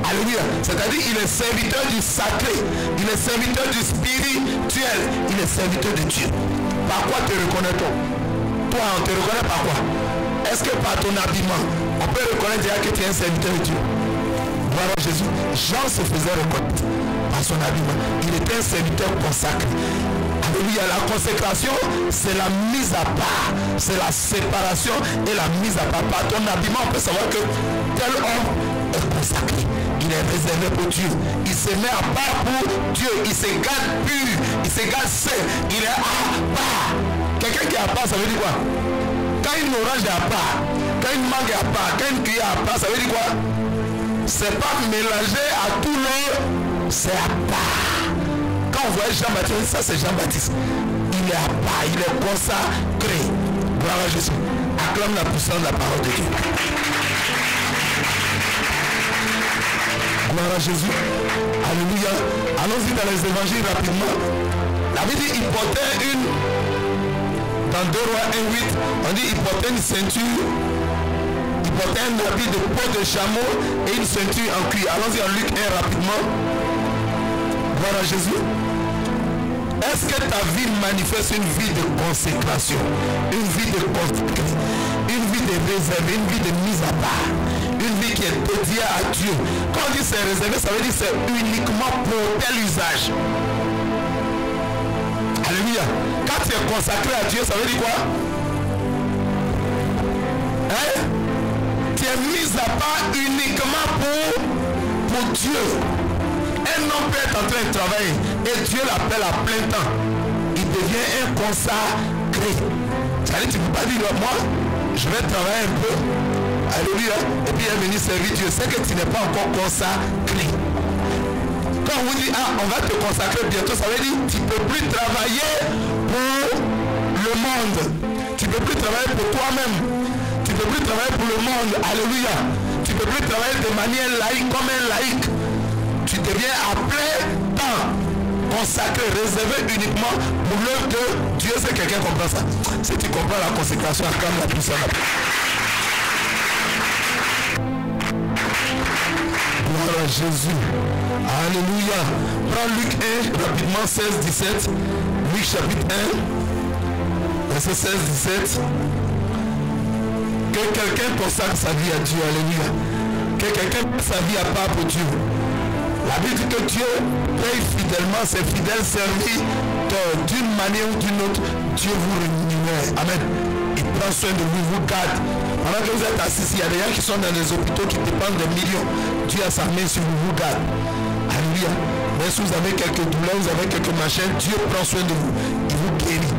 Alléluia. C'est-à-dire il est serviteur du sacré. Il est serviteur du spirituel. Il est serviteur de Dieu. Par quoi te reconnaît-on? Toi, on te reconnaît par quoi? Est-ce que par ton habillement, on peut reconnaître déjà que tu es un serviteur de Dieu? Voilà Jésus. Jean se faisait reconnaître par son habillement. Il était un serviteur consacré. Alléluia. La consécration, c'est la mise à part. C'est la séparation et la mise à part. Par ton habillement, on peut savoir que tel homme est consacré. Il est réservé pour Dieu. Il se met à part pour Dieu. Il se garde pur. Il se garde saint. Il est à part. Quelqu'un qui est à part, ça veut dire quoi? Quand une orange est à part, quand une mangue est à part, quand une cuillère est à part, ça veut dire quoi? C'est pas mélangé à tout le, c'est à part. Quand on voit Jean-Baptiste, ça c'est Jean-Baptiste. Il est à part, il est consacré. Gloire à Jésus. Acclame la puissance de la parole de Dieu. Gloire à Jésus. Alléluia. Allons-y dans les évangiles rapidement. La Bible dit il portait une, dans 2 Rois 1:8, on dit il portait une ceinture. Il portait un habit de peau de chameau et une ceinture en cuir. Allons-y en Luc 1 rapidement. Gloire à Jésus. Est-ce que ta vie manifeste une vie de consécration, une vie de consacré, une vie de réserve, une vie de mise à part, une vie qui est dédiée à Dieu? Quand on dit c'est réservé, ça veut dire c'est uniquement pour tel usage. Alléluia. Quand tu es consacré à Dieu, ça veut dire quoi? Hein? Tu es mis à part uniquement pour Dieu. Un homme peut être en train de travailler et Dieu l'appelle à plein temps. Il devient un consacré. C'est-à-dire tu ne peux pas dire moi, je vais travailler un peu. Alléluia. Et puis il est venu servir Dieu. C'est que tu n'es pas encore consacré. Quand on vous dit on va te consacrer bientôt, ça veut dire tu ne peux plus travailler pour le monde. Tu ne peux plus travailler pour toi-même. Tu ne peux plus travailler pour le monde. Alléluia. Tu ne peux plus travailler de manière laïque comme un laïque. Tu deviens à plein temps consacré, réservé uniquement pour l'œuvre de Dieu. C'est quelqu'un qui comprend ça. Si tu comprends la consécration, acclame la puissance. Gloire à Jésus. Alléluia. Prends Luc 1, rapidement, 16-17. Luc chapitre 1, verset 16-17. Que quelqu'un consacre sa vie à Dieu. Alléluia. Que quelqu'un mette sa vie à part pour Dieu. La Bible dit que Dieu paye fidèlement ses fidèles serviteurs. D'une manière ou d'une autre, Dieu vous rémunère. Amen. Il prend soin de vous, vous garde. Pendant que vous êtes assis, il y a des gens qui sont dans les hôpitaux qui dépendent des millions. Dieu a sa main sur vous, vous garde. Alléluia. Mais si vous avez quelques douleurs, vous avez quelques machins, Dieu prend soin de vous. Il vous guérit.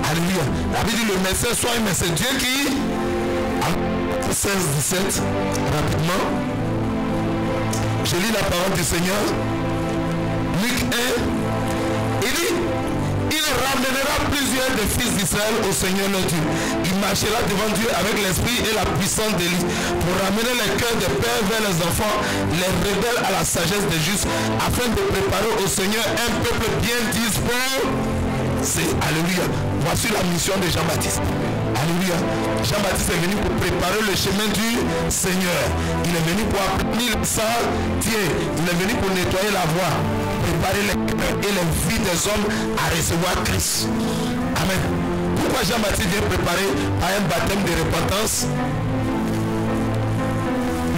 Alléluia. La Bible dit le médecin soit un médecin. Dieu qui 16-17 rapidement. Je lis la parole du Seigneur. Luc 1. Il dit, il ramènera plusieurs des fils d'Israël au Seigneur notre Dieu. Il marchera devant Dieu avec l'esprit et la puissance d'Élie pour ramener les cœurs des pères vers les enfants, les rebelles à la sagesse des justes, afin de préparer au Seigneur un peuple bien disposé. Alléluia. Voici la mission de Jean-Baptiste. Alléluia. Jean-Baptiste est venu pour préparer le chemin du Seigneur. Il est venu pour aplanir les sentiers. Il est venu pour nettoyer la voie, préparer les cœurs et les vies des hommes à recevoir Christ. Amen. Pourquoi Jean-Baptiste vient préparer à un baptême de repentance?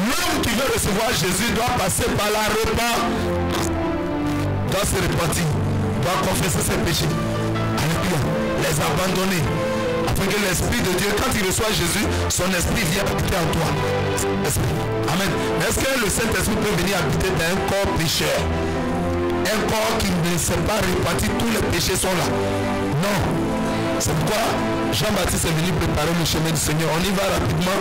L'homme qui veut recevoir Jésus doit passer par la repentance. Doit se repentir, doit confesser ses péchés. Alléluia. Les abandonner. Afin que l'Esprit de Dieu, quand il reçoit Jésus, son esprit vient habiter en toi. Amen. Est-ce que le Saint-Esprit peut venir habiter dans un corps pécheur? Un corps qui ne s'est pas réparti, tous les péchés sont là. Non. C'est pourquoi Jean-Baptiste est venu préparer le chemin du Seigneur. On y va rapidement.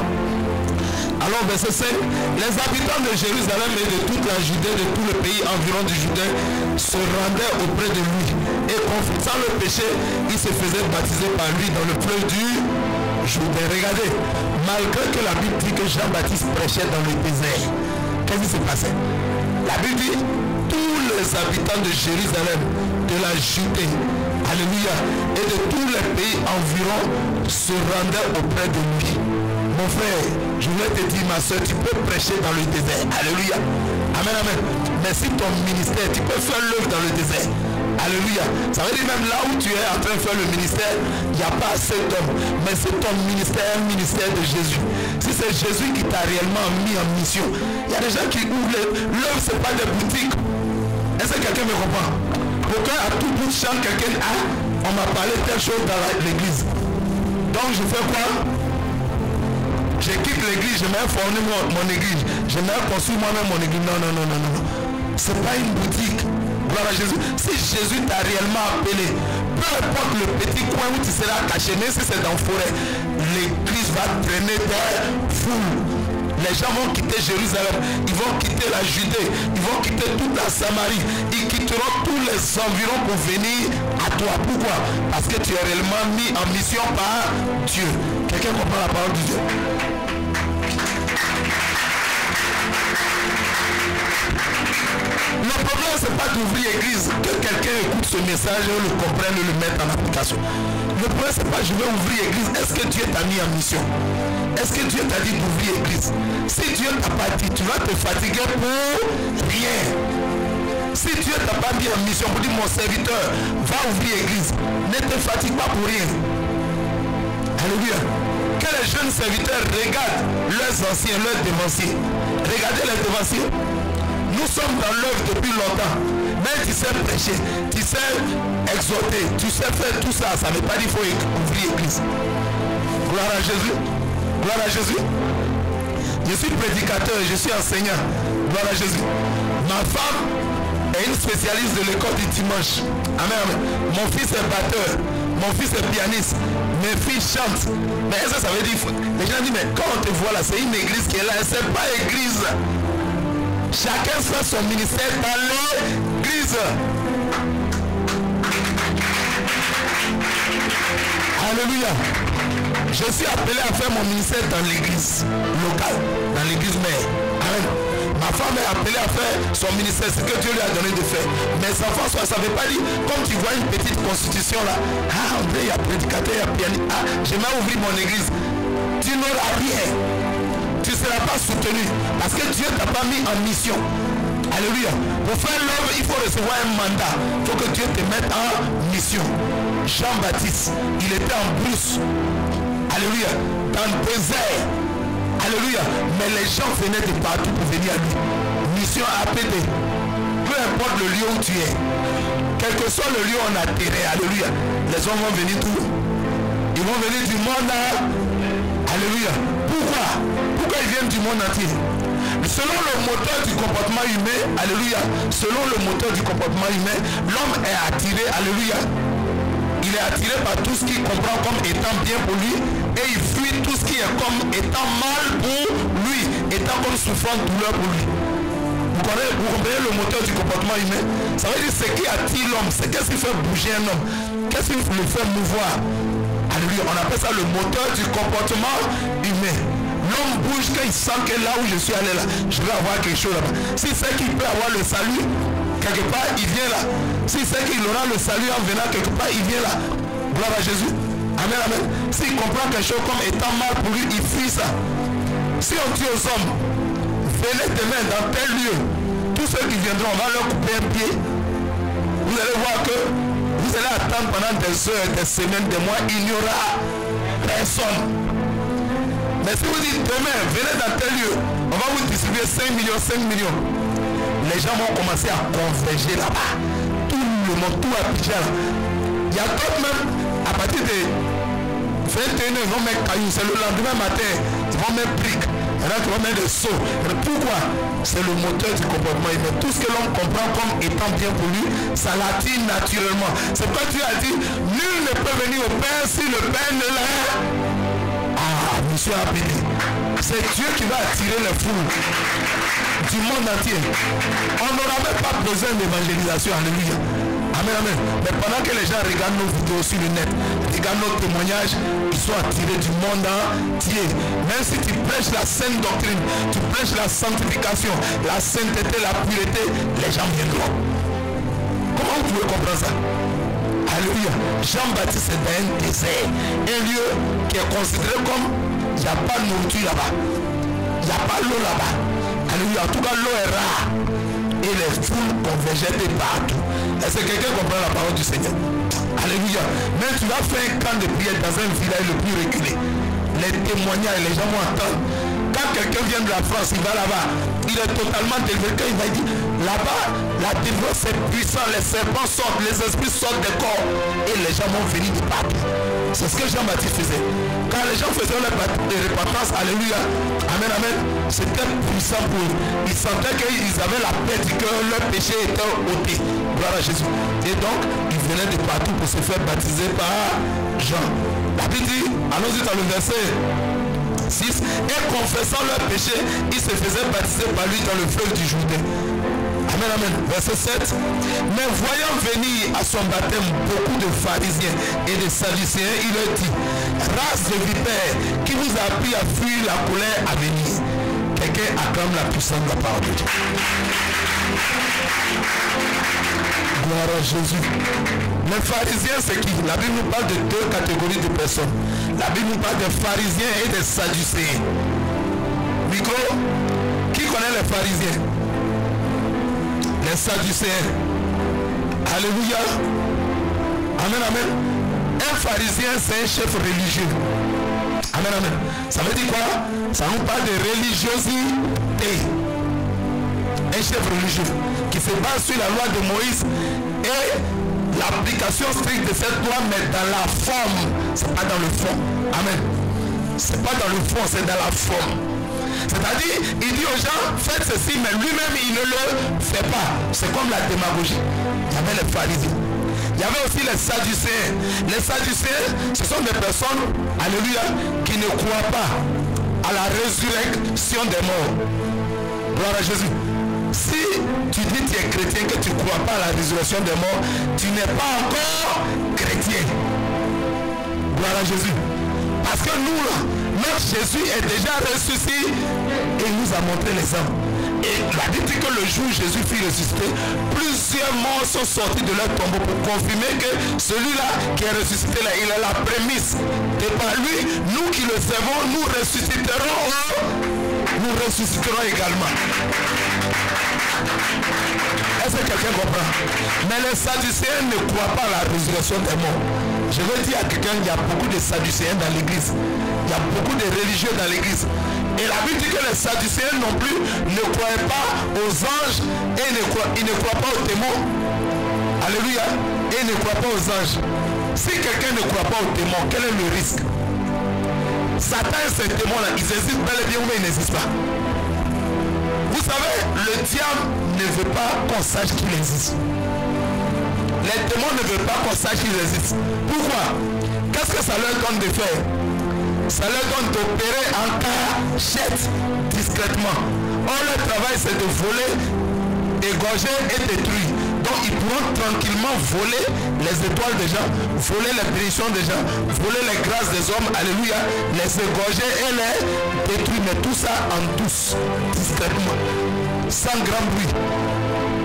Alors verset 5, les habitants de Jérusalem et de toute la Judée, de tout le pays environ du Jourdain, se rendaient auprès de lui. Et confessant le péché, ils se faisaient baptiser par lui dans le fleuve du Jourdain. Regardez, malgré que la Bible dit que Jean-Baptiste prêchait dans le désert, qu'est-ce qui s'est passé? La Bible dit, tous les habitants de Jérusalem, de la Judée, alléluia, et de tous les pays environ se rendaient auprès de lui. Mon frère, je voulais te dire, ma soeur, tu peux prêcher dans le désert. Alléluia. Amen, amen. Mais si ton ministère, tu peux faire l'œuvre dans le désert. Alléluia. Ça veut dire même là où tu es en train de faire le ministère, il n'y a pas assez d'hommes. Mais c'est ton ministère, un ministère de Jésus. Si c'est Jésus qui t'a réellement mis en mission, il y a des gens qui ouvrent l'œuvre, ce n'est pas des boutiques. Est-ce que quelqu'un me comprend? Pourquoi à tout bout de champ, quelqu'un a, on m'a parlé de telle chose dans l'église. Donc je fais quoi? Je quitte l'église, je m'ai formé mon église. Je m'ai construit moi-même mon église. Non, non, non, non, non. Ce n'est pas une boutique. Gloire à Jésus. Si Jésus t'a réellement appelé, peu importe le petit coin où tu seras caché, même si c'est dans la forêt, l'église va traîner des foules. Les gens vont quitter Jérusalem, ils vont quitter la Judée, ils vont quitter toute la Samarie, ils quitteront tous les environs pour venir à toi. Pourquoi? Parce que tu es réellement mis en mission par Dieu. Quelqu'un comprend la parole de Dieu? Le problème, ce n'est pas d'ouvrir l'église, que quelqu'un écoute ce message, le comprenne et le mette en application. Le problème, ce n'est pas je vais ouvrir l'église. Est-ce que Dieu t'a mis en mission? Est-ce que Dieu t'a dit d'ouvrir l'église? Si Dieu t'a pas dit, tu vas te fatiguer pour rien. Si Dieu t'a pas mis en mission pour dire mon serviteur, va ouvrir l'église, ne te fatigue pas pour rien. Alléluia. Que les jeunes serviteurs regardent leurs anciens, leurs dévanciers. Regardez les dévanciers. Nous sommes dans l'œuvre depuis longtemps. Mais tu sais prêcher, tu sais exhorter, tu sais faire tout ça. Ça ne veut pas dire qu'il faut ouvrir l'église. Gloire à Jésus. Gloire à Jésus. Je suis prédicateur, je suis enseignant. Gloire à Jésus. Ma femme est une spécialiste de l'école du dimanche. Amen, amen. Mon fils est batteur. Mon fils est pianiste. Mes filles chantent. Mais ça, ça veut dire... Les gens disent, mais quand on te voit là, c'est une église qui est là. C'est pas église. Chacun fait son ministère dans l'église. Alléluia. Je suis appelé à faire mon ministère dans l'église locale, dans l'église mère. Amen. Ma femme est appelée à faire son ministère, ce que Dieu lui a donné de faire. Mes enfants, ça ne veut pas dire, comme tu vois une petite constitution là, ah, André, il y a prédicateur, il y a pianiste, ah, je vais ouvrir mon église. Tu n'auras rien. Tu ne seras pas soutenu parce que Dieu ne t'a pas mis en mission. Alléluia. Pour faire l'œuvre, il faut recevoir un mandat. Il faut que Dieu te mette en mission. Jean-Baptiste, il était en brousse. Alléluia. Dans le désert. Alléluia. Mais les gens venaient de partout pour venir à lui. Mission APD. Peu importe le lieu où tu es. Quel que soit le lieu où on a terré. Alléluia. Les gens vont venir d'où? Ils vont venir du monde à... Alléluia. Pourquoi? Pourquoi ils viennent du monde entier? Selon le moteur du comportement humain, alléluia, selon le moteur du comportement humain, l'homme est attiré, alléluia. Il est attiré par tout ce qu'il comprend comme étant bien pour lui et il fuit tout ce qui est comme étant mal pour lui, étant comme souffrant de douleur pour lui. Vous comprenez le moteur du comportement humain? Ça veut dire ce qui attire l'homme, c'est qu'est-ce qui fait bouger un homme, qu'est-ce qui le fait mouvoir. Alléluia, on appelle ça le moteur du comportement humain. L'homme bouge quand il sent que là où je suis allé là, je vais avoir quelque chose là-bas. Si c'est qu'il peut avoir le salut, quelque part, il vient là. Si c'est qu'il aura le salut en venant quelque part, il vient là. Gloire à Jésus. Amen, amen. S'il comprend quelque chose comme étant mal pour lui, il fuit ça. Si on dit aux hommes, venez demain dans tel lieu, tous ceux qui viendront, on va leur couper un pied. Vous allez voir que vous allez attendre pendant des heures, des semaines, des mois, il n'y aura personne. Mais si vous dites demain, venez dans tel lieu, on va vous distribuer 5 millions, les gens vont commencer à converger là-bas. Tout le monde, tout à Abidjan. Il y a d'autres même, à partir de 21h, ils vont mettre cailloux. C'est le lendemain matin, ils vont mettre briques. Il y en a qui vont mettre des seaux. Pourquoi? C'est le moteur du comportement humain. Tout ce que l'homme comprend comme étant bien pour lui, ça l'attire naturellement. C'est pourquoi Dieu a dit, nul ne peut venir au Père si le Père ne l'a. Ah, monsieur Abidi. C'est Dieu qui va attirer les foules du monde entier. On n'aura même pas besoin d'évangélisation. Alléluia. Amen, amen. Mais pendant que les gens regardent nos vidéos sur le net, regardent nos témoignages, ils sont attirés du monde entier. Même si tu prêches la sainte doctrine, tu prêches la sanctification, la sainteté, la pureté, les gens viendront. Comment vous pouvez comprendre ça? Alléluia. Jean-Baptiste est dans un désert, un lieu qui est considéré comme il n'y a pas de nourriture là-bas, il n'y a pas l'eau là-bas. Alléluia. En tout cas, l'eau est rare et les foules convergeaient de partout. Est-ce que quelqu'un comprend la parole du Seigneur? Alléluia. Mais tu vas faire un camp de prière dans un village le plus reculé. Les témoignages, les gens vont entendre. Quand quelqu'un vient de la France, il va là-bas, il est totalement délivré. Quand il va dire, là-bas, la délivrance est puissante, les serpents sortent, les esprits sortent des corps et les gens vont venir de partout. C'est ce que Jean-Baptiste faisait. Quand les gens faisaient leur repentance, alléluia, amen, amen, c'était puissant pour eux. Ils sentaient qu'ils avaient la paix du cœur, leur péché était ôté. Gloire à Jésus. Et donc, ils venaient de partout pour se faire baptiser par Jean. La Bible dit, allons-y dans le verset 6, et confessant leur péché, ils se faisaient baptiser par lui dans le fleuve du Jourdain. Amen, amen. Verset 7. Mais voyant venir à son baptême beaucoup de pharisiens et de sadducéens, il leur dit, race de vipères, qui vous a appris à fuir la colère à venir. Quelqu'un acclame la puissance de la parole de Dieu. Gloire à Jésus. Les pharisiens, c'est qui? La Bible nous parle de deux catégories de personnes. La Bible nous parle des pharisiens et des sadducéens. Micro, qui connaît les pharisiens? Les sadducéens. Alléluia. Amen, amen. Un pharisien, c'est un chef religieux. Amen, amen. Ça veut dire quoi? Ça nous parle de religiosité. Un chef religieux qui se base sur la loi de Moïse et l'application stricte de cette loi, mais dans la forme. C'est pas dans le fond. Amen. C'est pas dans le fond, c'est dans la forme. C'est-à-dire, il dit aux gens, faites ceci, mais lui-même, il ne le fait pas. C'est comme la démagogie. Il y avait les pharisiens. Il y avait aussi les sadducéens. Les sadducéens, ce sont des personnes, alléluia, qui ne croient pas à la résurrection des morts. Gloire à Jésus. Si tu dis que tu es chrétien, que tu ne crois pas à la résurrection des morts, tu n'es pas encore chrétien. Gloire à Jésus. Parce que nous, là, même Jésus est déjà ressuscité et il nous a montré l'exemple. Et la Bible dit que le jour où Jésus fut ressuscité, plusieurs morts sont sortis de leur tombeau pour confirmer que celui-là qui est ressuscité là, il est la prémisse. Et par lui, nous qui le servons, nous ressusciterons également. Est-ce que quelqu'un comprend? Mais les sadducéens ne croient pas à la résurrection des morts. Je veux dire à quelqu'un, il y a beaucoup de sadducéens dans l'église. Il y a beaucoup de religieux dans l'église. Et la Bible dit que les sadducéens non plus ne croient pas aux anges et ils ne croient pas aux démons. Alléluia. Et ils ne croient pas aux anges. Si quelqu'un ne croit pas aux démons, quel est le risque? Satan et ces démons-là, ils existent bel et bien ou ils n'existent pas. Vous savez, le diable ne veut pas qu'on sache qu'il existe. Les démons ne veulent pas qu'on sache qu'ils existent. Pourquoi? Qu'est-ce que ça leur donne de faire? Ça leur donne d'opérer en cachette, discrètement. Or, leur travail, c'est de voler, égorger et détruire. Donc, ils pourront tranquillement voler les étoiles des gens, voler les bénédictions des gens, voler les grâces des hommes, alléluia, les égorger et les détruire. Mais tout ça en douce, discrètement, sans grand bruit.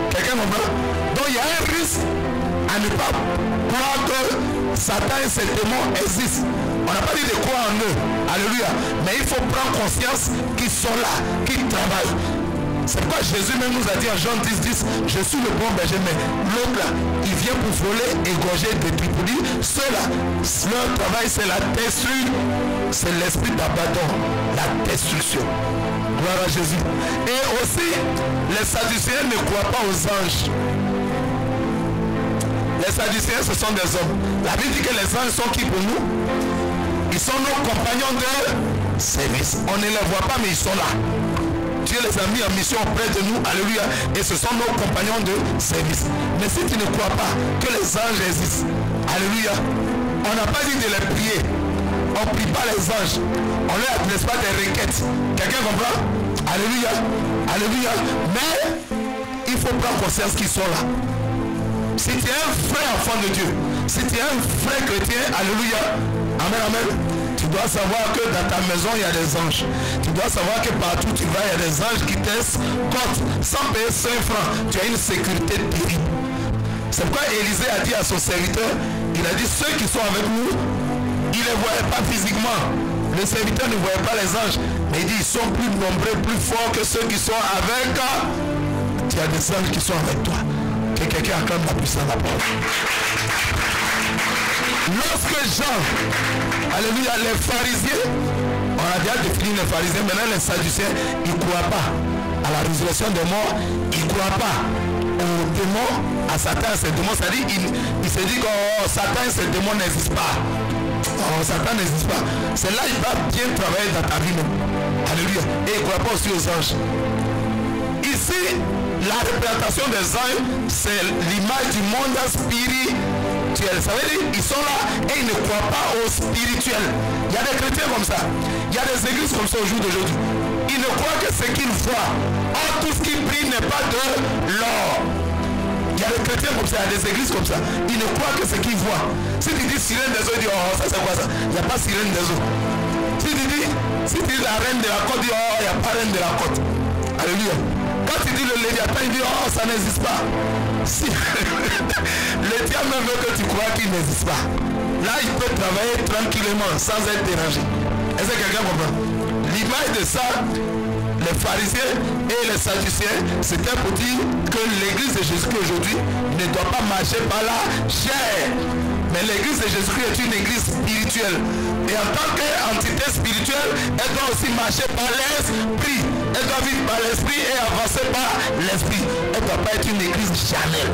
Quelqu'un comprend? Donc, il y a un risque à ne pas croire que Satan et ses démons existent. On n'a pas dit de croire en eux. Alléluia. Mais il faut prendre conscience qu'ils sont là, qu'ils travaillent. C'est pourquoi Jésus même nous a dit en Jean 10, je suis le bon berger, mais l'autre là, il vient pour voler, égorger, détruire. Pour dire, ceux-là, leur travail c'est la destruction. C'est l'esprit d'abandon, la destruction. Gloire à Jésus. Et aussi, les sadducéens ne croient pas aux anges. Les sadducéens, ce sont des hommes. La Bible dit que les anges sont qui pour nous? Ils sont nos compagnons de service. On ne les voit pas, mais ils sont là. Dieu les a mis en mission auprès de nous. Alléluia. Et ce sont nos compagnons de service. Mais si tu ne crois pas que les anges existent, alléluia, on n'a pas dit de les prier. on ne prie pas les anges. On leur adresse pas des requêtes. Quelqu'un comprend? Alléluia. Alléluia. Mais il faut prendre conscience qu'ils sont là. Si tu es un vrai enfant de Dieu, si tu es un vrai chrétien, alléluia, amen, amen, tu dois savoir que dans ta maison, il y a des anges. Tu dois savoir que partout tu vas, il y a des anges qui t'escortent sans payer 5 francs. Tu as une sécurité terrible. C'est pourquoi Élisée a dit à son serviteur, il a dit, ceux qui sont avec nous, il ne les voyait pas physiquement. Le serviteur ne voyait pas les anges. Mais il dit, ils sont plus nombreux, plus forts que ceux qui sont avec. Tu as des anges qui sont avec toi. Que quelqu'un acclame la puissance de la parole. Lorsque Jean, alléluia, les pharisiens, on a déjà défini les pharisiens, maintenant les sadducéens, ils ne croient pas à la résurrection des morts, ils ne croient pas aux démons, à Satan, à ses démons. C'est-à-dire, il se dit que Satan et ses démons n'existent pas. Oh, Satan n'existe pas. C'est là qu'il va bien travailler dans ta vie. Alléluia. Et il ne croit pas aussi aux anges. Ici, la représentation des anges, c'est l'image du monde spirituel. Ça veut dire qu'ils sont là et ils ne croient pas au spirituel. Il y a des chrétiens comme ça. Il y a des églises comme ça au jour d'aujourd'hui. Ils ne croient que ce qu'ils voient. Or, tout ce qu'ils prient n'est pas de l'or. Il y a des chrétiens comme ça, il y a des églises comme ça. Ils ne croient que ce qu'ils voient. Si tu dis sirène des eaux, ils disent oh, ça c'est quoi ça? Il n'y a pas sirène des eaux. Si tu dis la reine de la côte, ils disent oh, il n'y a pas reine de la côte. Alléluia. Quand tu dis le Léviathan, il dit oh, ça n'existe pas. Si le diable même veut que tu crois qu'il n'existe pas. Là, il peut travailler tranquillement, sans être dérangé. Est-ce que quelqu'un comprend? L'image de ça, les pharisiens et les sadducéens, c'était pour dire que l'église de Jésus-Christ aujourd'hui ne doit pas marcher par la chair. Mais l'église de Jésus-Christ est une église spirituelle. Et en tant qu'entité spirituelle, elle doit aussi marcher par l'esprit. Elle doit vivre par l'esprit et avancer par l'esprit. Elle ne doit pas être une église charnelle.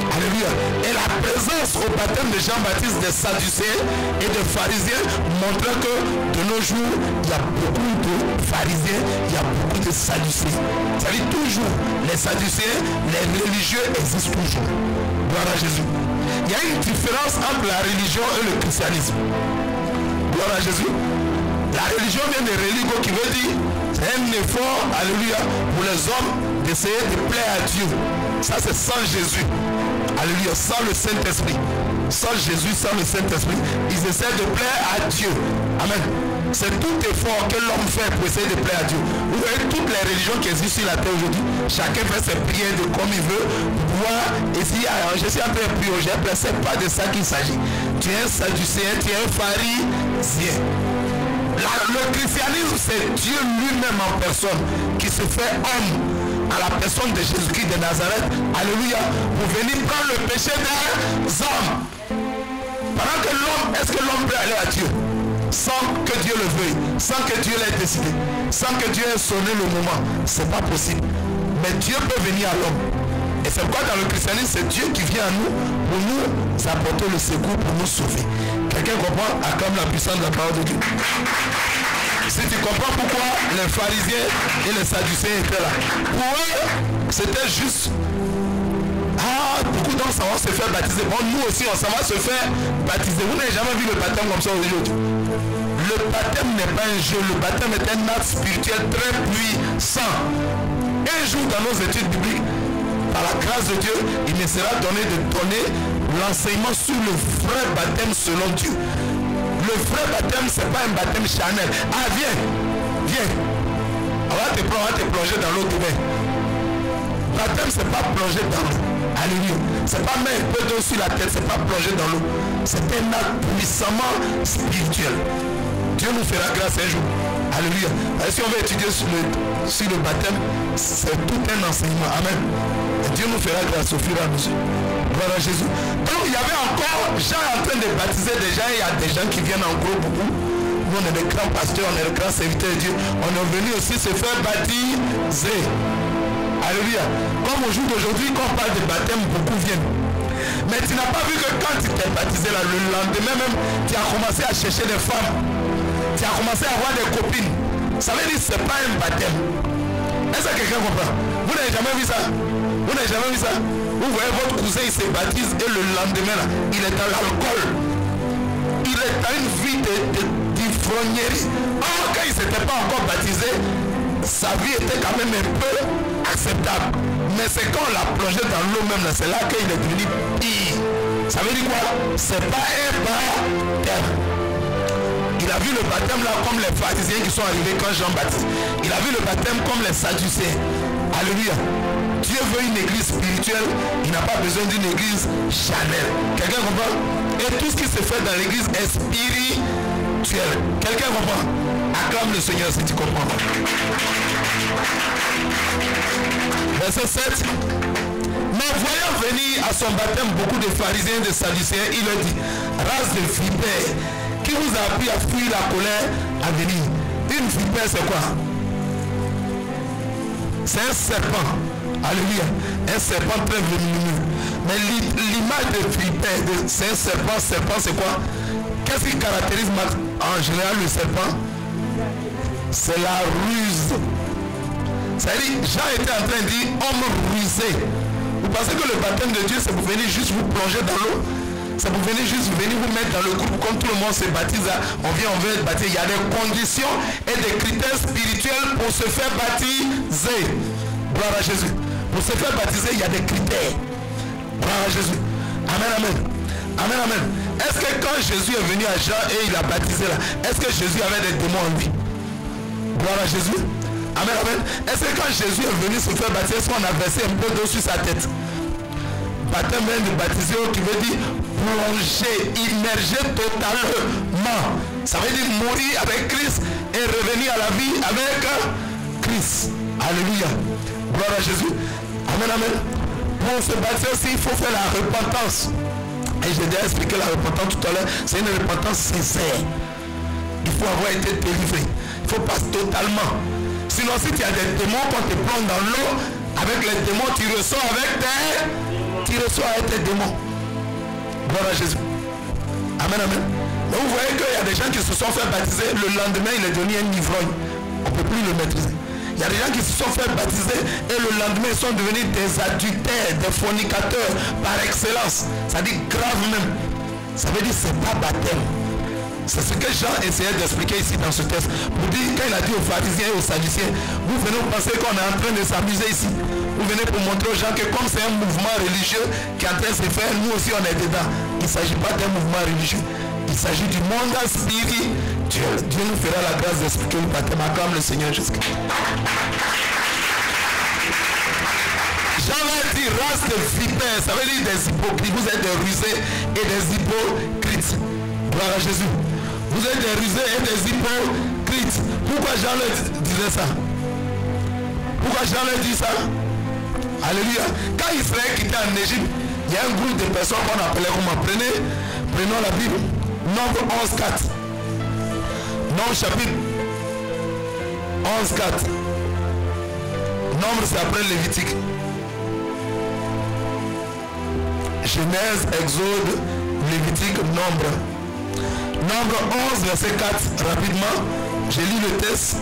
Alléluia. Et la présence au baptême de Jean-Baptiste des sadducéens et des pharisiens montrait que de nos jours, il y a beaucoup de pharisiens, il y a beaucoup de sadducéens. Ça veut dire toujours, les sadducéens, les religieux existent toujours. Gloire à Jésus. Il y a une différence entre la religion et le christianisme. Gloire à Jésus. La religion vient de religo qui veut dire c'est un effort, alléluia, pour les hommes d'essayer de plaire à Dieu. Ça c'est sans Jésus. Alléluia, sans le Saint-Esprit. Sans Jésus, sans le Saint-Esprit, ils essaient de plaire à Dieu. Amen. C'est tout effort que l'homme fait pour essayer de plaire à Dieu. Vous voyez toutes les religions qui existent sur la terre aujourd'hui, chacun fait ses prières de comme il veut, pouvoir essayer. Je suis en train de prier, c'est pas de ça qu'il s'agit. Tu es un sadducéen, tu es un pharisien. Le christianisme, c'est Dieu lui-même en personne qui se fait homme à la personne de Jésus-Christ de Nazareth. Alléluia. Pour venir prendre le péché des hommes. Pendant que l'homme, est-ce que l'homme peut aller à Dieu sans que Dieu le veuille, sans que Dieu l'ait décidé, sans que Dieu ait sonné le moment? C'est pas possible. Mais Dieu peut venir à l'homme. Et c'est pourquoi dans le christianisme, c'est Dieu qui vient à nous pour nous apporter le secours, pour nous sauver. Quelqu'un comprend? Acclame la puissance de la parole de Dieu. Si tu comprends pourquoi les pharisiens et les sadducéens étaient là. Pour eux, c'était juste beaucoup d'hommes ça va se faire baptiser. Bon, nous aussi, on s'en va se faire baptiser. Vous n'avez jamais vu le baptême comme ça aujourd'hui. Le baptême n'est pas un jeu. Le baptême est un acte spirituel très puissant. Un jour dans nos études bibliques, par la grâce de Dieu, il me sera donné de donner l'enseignement sur le vrai baptême selon Dieu. Le vrai baptême, ce n'est pas un baptême charnel. Ah, viens, viens. On va te plonger dans l'eau de bain. Baptême, ce n'est pas plonger dans l'eau. Alléluia. Ce n'est pas mettre un peu d'eau sur la tête, ce n'est pas plonger dans l'eau. C'est un acte puissamment spirituel. Dieu nous fera grâce un jour. Alléluia. Et si on veut étudier sur le baptême, c'est tout un enseignement. Amen. Et Dieu nous fera grâce au fur et à mesure. Gloire à Jésus. Donc il y avait encore Jean en train de baptiser des gens. Il y a des gens qui viennent en gros beaucoup. Nous on est des grands pasteurs, on est des grands serviteurs de Dieu. On est venu aussi se faire baptiser. Alléluia. Comme au jour d'aujourd'hui, quand on parle de baptême, beaucoup viennent. Mais tu n'as pas vu que quand tu t'es baptisé là, le lendemain même, tu as commencé à chercher des femmes. Tu as commencé à avoir des copines. Ça veut dire que ce n'est pas un baptême. Est-ce que quelqu'un comprend? Vous n'avez jamais vu ça? Vous n'avez jamais vu ça? Vous voyez votre cousin, il se baptise et le lendemain là, il est dans l'alcool. il est dans une vie d'ivrognerie. Or, quand il ne s'était pas encore baptisé, sa vie était quand même un peu acceptable. Mais c'est quand on l'a plongé dans l'eau même, c'est là qu'il est devenu pire. Ça veut dire quoi? C'est pas un baptême. Il a vu le baptême là comme les pharisiens qui sont arrivés quand Jean-Baptiste. Il a vu le baptême comme les sadducéens. Alléluia. Dieu veut une église spirituelle. Il n'a pas besoin d'une église charnelle. Quelqu'un comprend? Et tout ce qui se fait dans l'église est spirituel. Quelqu'un comprend? Acclame le Seigneur si tu comprends. Verset 7. Mais voyant venir à son baptême beaucoup de pharisiens et de sadducéens, il leur dit: race de vipères, qui vous a appris à fuir la colère à venir? Une vipère, c'est quoi? C'est un serpent. Alléluia. Un serpent très lumineux. Mais l'image de vipère, c'est un serpent. Serpent, c'est quoi? Qu'est-ce qui caractérise en général le serpent? C'est la ruse. C'est-à-dire, Jean était en train de dire homme rusé. Vous pensez que le baptême de Dieu, c'est pour venir juste vous plonger dans l'eau? C'est pour venir juste venir vous mettre dans le groupe comme tout le monde se baptise. On veut être baptisé. Il y a des conditions et des critères spirituels pour se faire baptiser. Gloire à Jésus. Pour se faire baptiser, il y a des critères. Gloire à Jésus. Amen, amen. Amen, amen. Est-ce que quand Jésus est venu à Jean et il a baptisé là, est-ce que Jésus avait des démons en lui? Gloire à Jésus. Amen, amen. Est-ce que quand Jésus est venu se faire baptiser, est-ce qu'on a versé un peu d'eau sur sa tête? Baptême vient de baptiser qui veut dire plonger, immerger totalement. Ça veut dire mourir avec Christ et revenir à la vie avec Christ. Alléluia. Gloire à Jésus. Amen, amen. Pour se baptiser aussi, il faut faire la repentance. Et j'ai déjà expliqué la repentance tout à l'heure. C'est une repentance sincère. Il faut avoir été délivré. Il faut passer totalement. Sinon, si tu as des démons, quand tu plonges dans l'eau, avec les démons, tu ressors avec tes démons. Gloire à Jésus. Amen, amen. Donc vous voyez qu'il y a des gens qui se sont fait baptiser. Le lendemain, il est devenu un ivrogne. On ne peut plus le maîtriser. Il y a des gens qui se sont fait baptiser et le lendemain, ils sont devenus des adultères, des fornicateurs par excellence. Ça dit grave même. Ça veut dire que ce n'est pas baptême. C'est ce que Jean essayait d'expliquer ici dans ce texte. Pour dire, quand il a dit aux pharisiens et aux sadducéens, vous venez penser qu'on est en train de s'amuser ici. Vous venez pour montrer aux gens que comme c'est un mouvement religieux qui est en train de se faire, nous aussi on est dedans. Il ne s'agit pas d'un mouvement religieux. Il s'agit du monde spirituel. Dieu nous fera la grâce d'expliquer le baptême. Acclame le Seigneur jusqu'à. Jean va dire race de vipères, ça veut dire des hypocrites. Vous êtes des rusés et des hypocrites. Gloire à Jésus. Vous êtes des rusés et des hypocrites. Pourquoi Jean leur disait ça? Pourquoi Jean leur dit ça? Alléluia. Quand Israël quittait en Égypte, il y a un groupe de personnes qu'on appelait comment? Prenons la Bible. Nombre 11.4. Nombre chapitre 11.4. Nombre c'est après Lévitique. Genèse, Exode, Lévitique, Nombre. Nombre 11, verset 4, rapidement. J'ai lu le texte.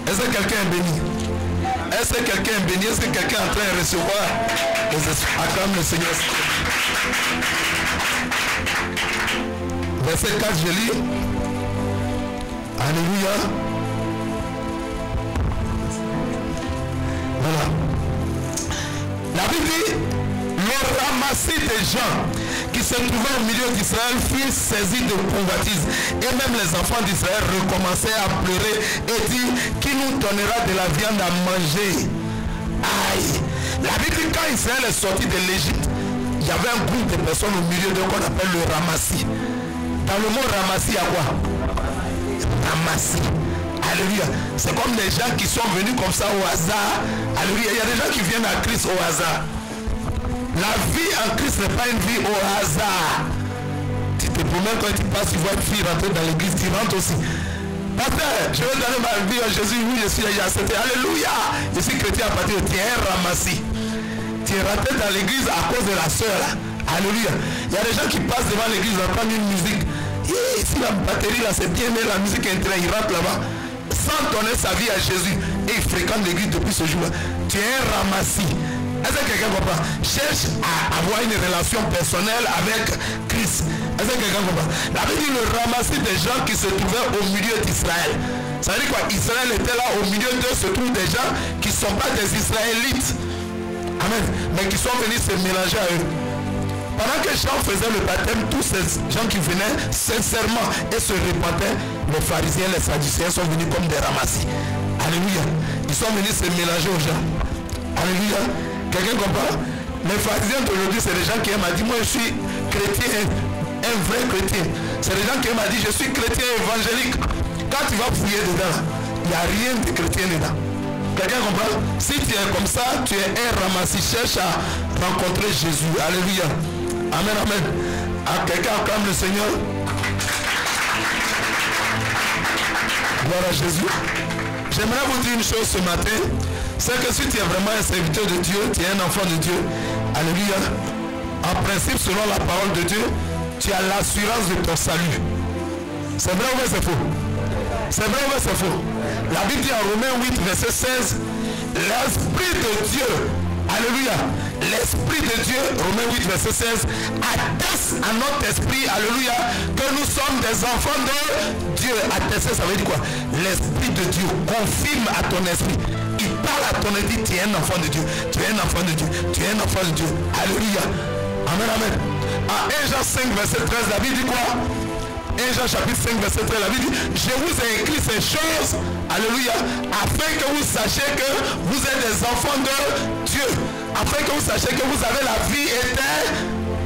Est-ce que quelqu'un est béni? Est-ce que quelqu'un est béni? Est-ce que quelqu'un est en train de recevoir les esprits? Acclame le Seigneur. Verset 4, je lis. Alléluia. Voilà. La Bible dit, le ramassis des gens qui se trouvaient au milieu d'Israël furent saisis de convoitise. Et même les enfants d'Israël recommençaient à pleurer et dire, qui nous donnera de la viande à manger? Aïe. La Bible dit, quand Israël est sorti de l'Égypte, il y avait un groupe de personnes au milieu de qu'on appelle le ramassis. Dans le mot ramassis, il y a quoi? Ramassis. Alléluia. C'est comme des gens qui sont venus comme ça au hasard. Alléluia. Il y a des gens qui viennent à Christ au hasard. La vie en Christ n'est pas une vie au hasard. Tu te promets quand tu passes, tu vois une fille rentrer dans l'église, tu rentres aussi. Pasteur, je vais donner ma vie à Jésus. Oui, je suis accepté. Alléluia. Je suis chrétien à partir de tu es ramassis. Tu es rentré dans l'église à cause de la soeur là. Alléluia. Il y a des gens qui passent devant l'église, ils entendent une musique. Et ici la batterie là, c'est bien, mais la musique est entrée, il rentre là-bas. Sans donner sa vie à Jésus. Et il fréquente l'église depuis ce jour-là. Tu es un ramassis. Est-ce que quelqu'un comprend? Cherche à avoir une relation personnelle avec Christ. Est-ce que quelqu'un comprend? La Bible dit le ramassis des gens qui se trouvaient au milieu d'Israël. Ça veut dire quoi? Israël était là, au milieu d'eux se trouvent des gens qui ne sont pas des Israélites. Amen. Mais qui sont venus se mélanger à eux. Pendant que Jean faisait le baptême, tous ces gens qui venaient sincèrement et se repentaient, les pharisiens, les sadducéens sont venus comme des ramassis. Alléluia. Ils sont venus se mélanger aux gens. Alléluia. Quelqu'un comprend? Les pharisiens d'aujourd'hui, c'est des gens qui m'ont dit, moi je suis chrétien, un vrai chrétien. C'est des gens qui m'ont dit, je suis chrétien évangélique. Quand tu vas fouiller dedans, il n'y a rien de chrétien dedans. Quelqu'un comprend? Si tu es comme ça, tu es un ramassis, cherche à rencontrer Jésus. Alléluia. Amen, amen. Quelqu'un acclame le Seigneur. Gloire à Jésus. J'aimerais vous dire une chose ce matin. C'est que si tu es vraiment un serviteur de Dieu, tu es un enfant de Dieu. Alléluia. En principe, selon la parole de Dieu, tu as l'assurance de ton salut. C'est vrai ou c'est faux? C'est vrai ou c'est faux? La Bible dit en Romains 8, verset 16, l'Esprit de Dieu, alléluia, l'Esprit de Dieu, Romains 8, verset 16, atteste à notre esprit, alléluia, que nous sommes des enfants de Dieu. Attester, ça veut dire quoi? L'Esprit de Dieu confirme à ton esprit. Il parle à ton esprit, tu es un enfant de Dieu, tu es un enfant de Dieu, tu es un enfant de Dieu. Alléluia. Amen, amen. À 1 Jean 5, verset 13, la Bible dit quoi? 1 Jean chapitre 5 verset 13, la Bible dit, je vous ai écrit ces choses, alléluia, afin que vous sachiez que vous êtes des enfants de Dieu, afin que vous sachiez que vous avez la vie éternelle.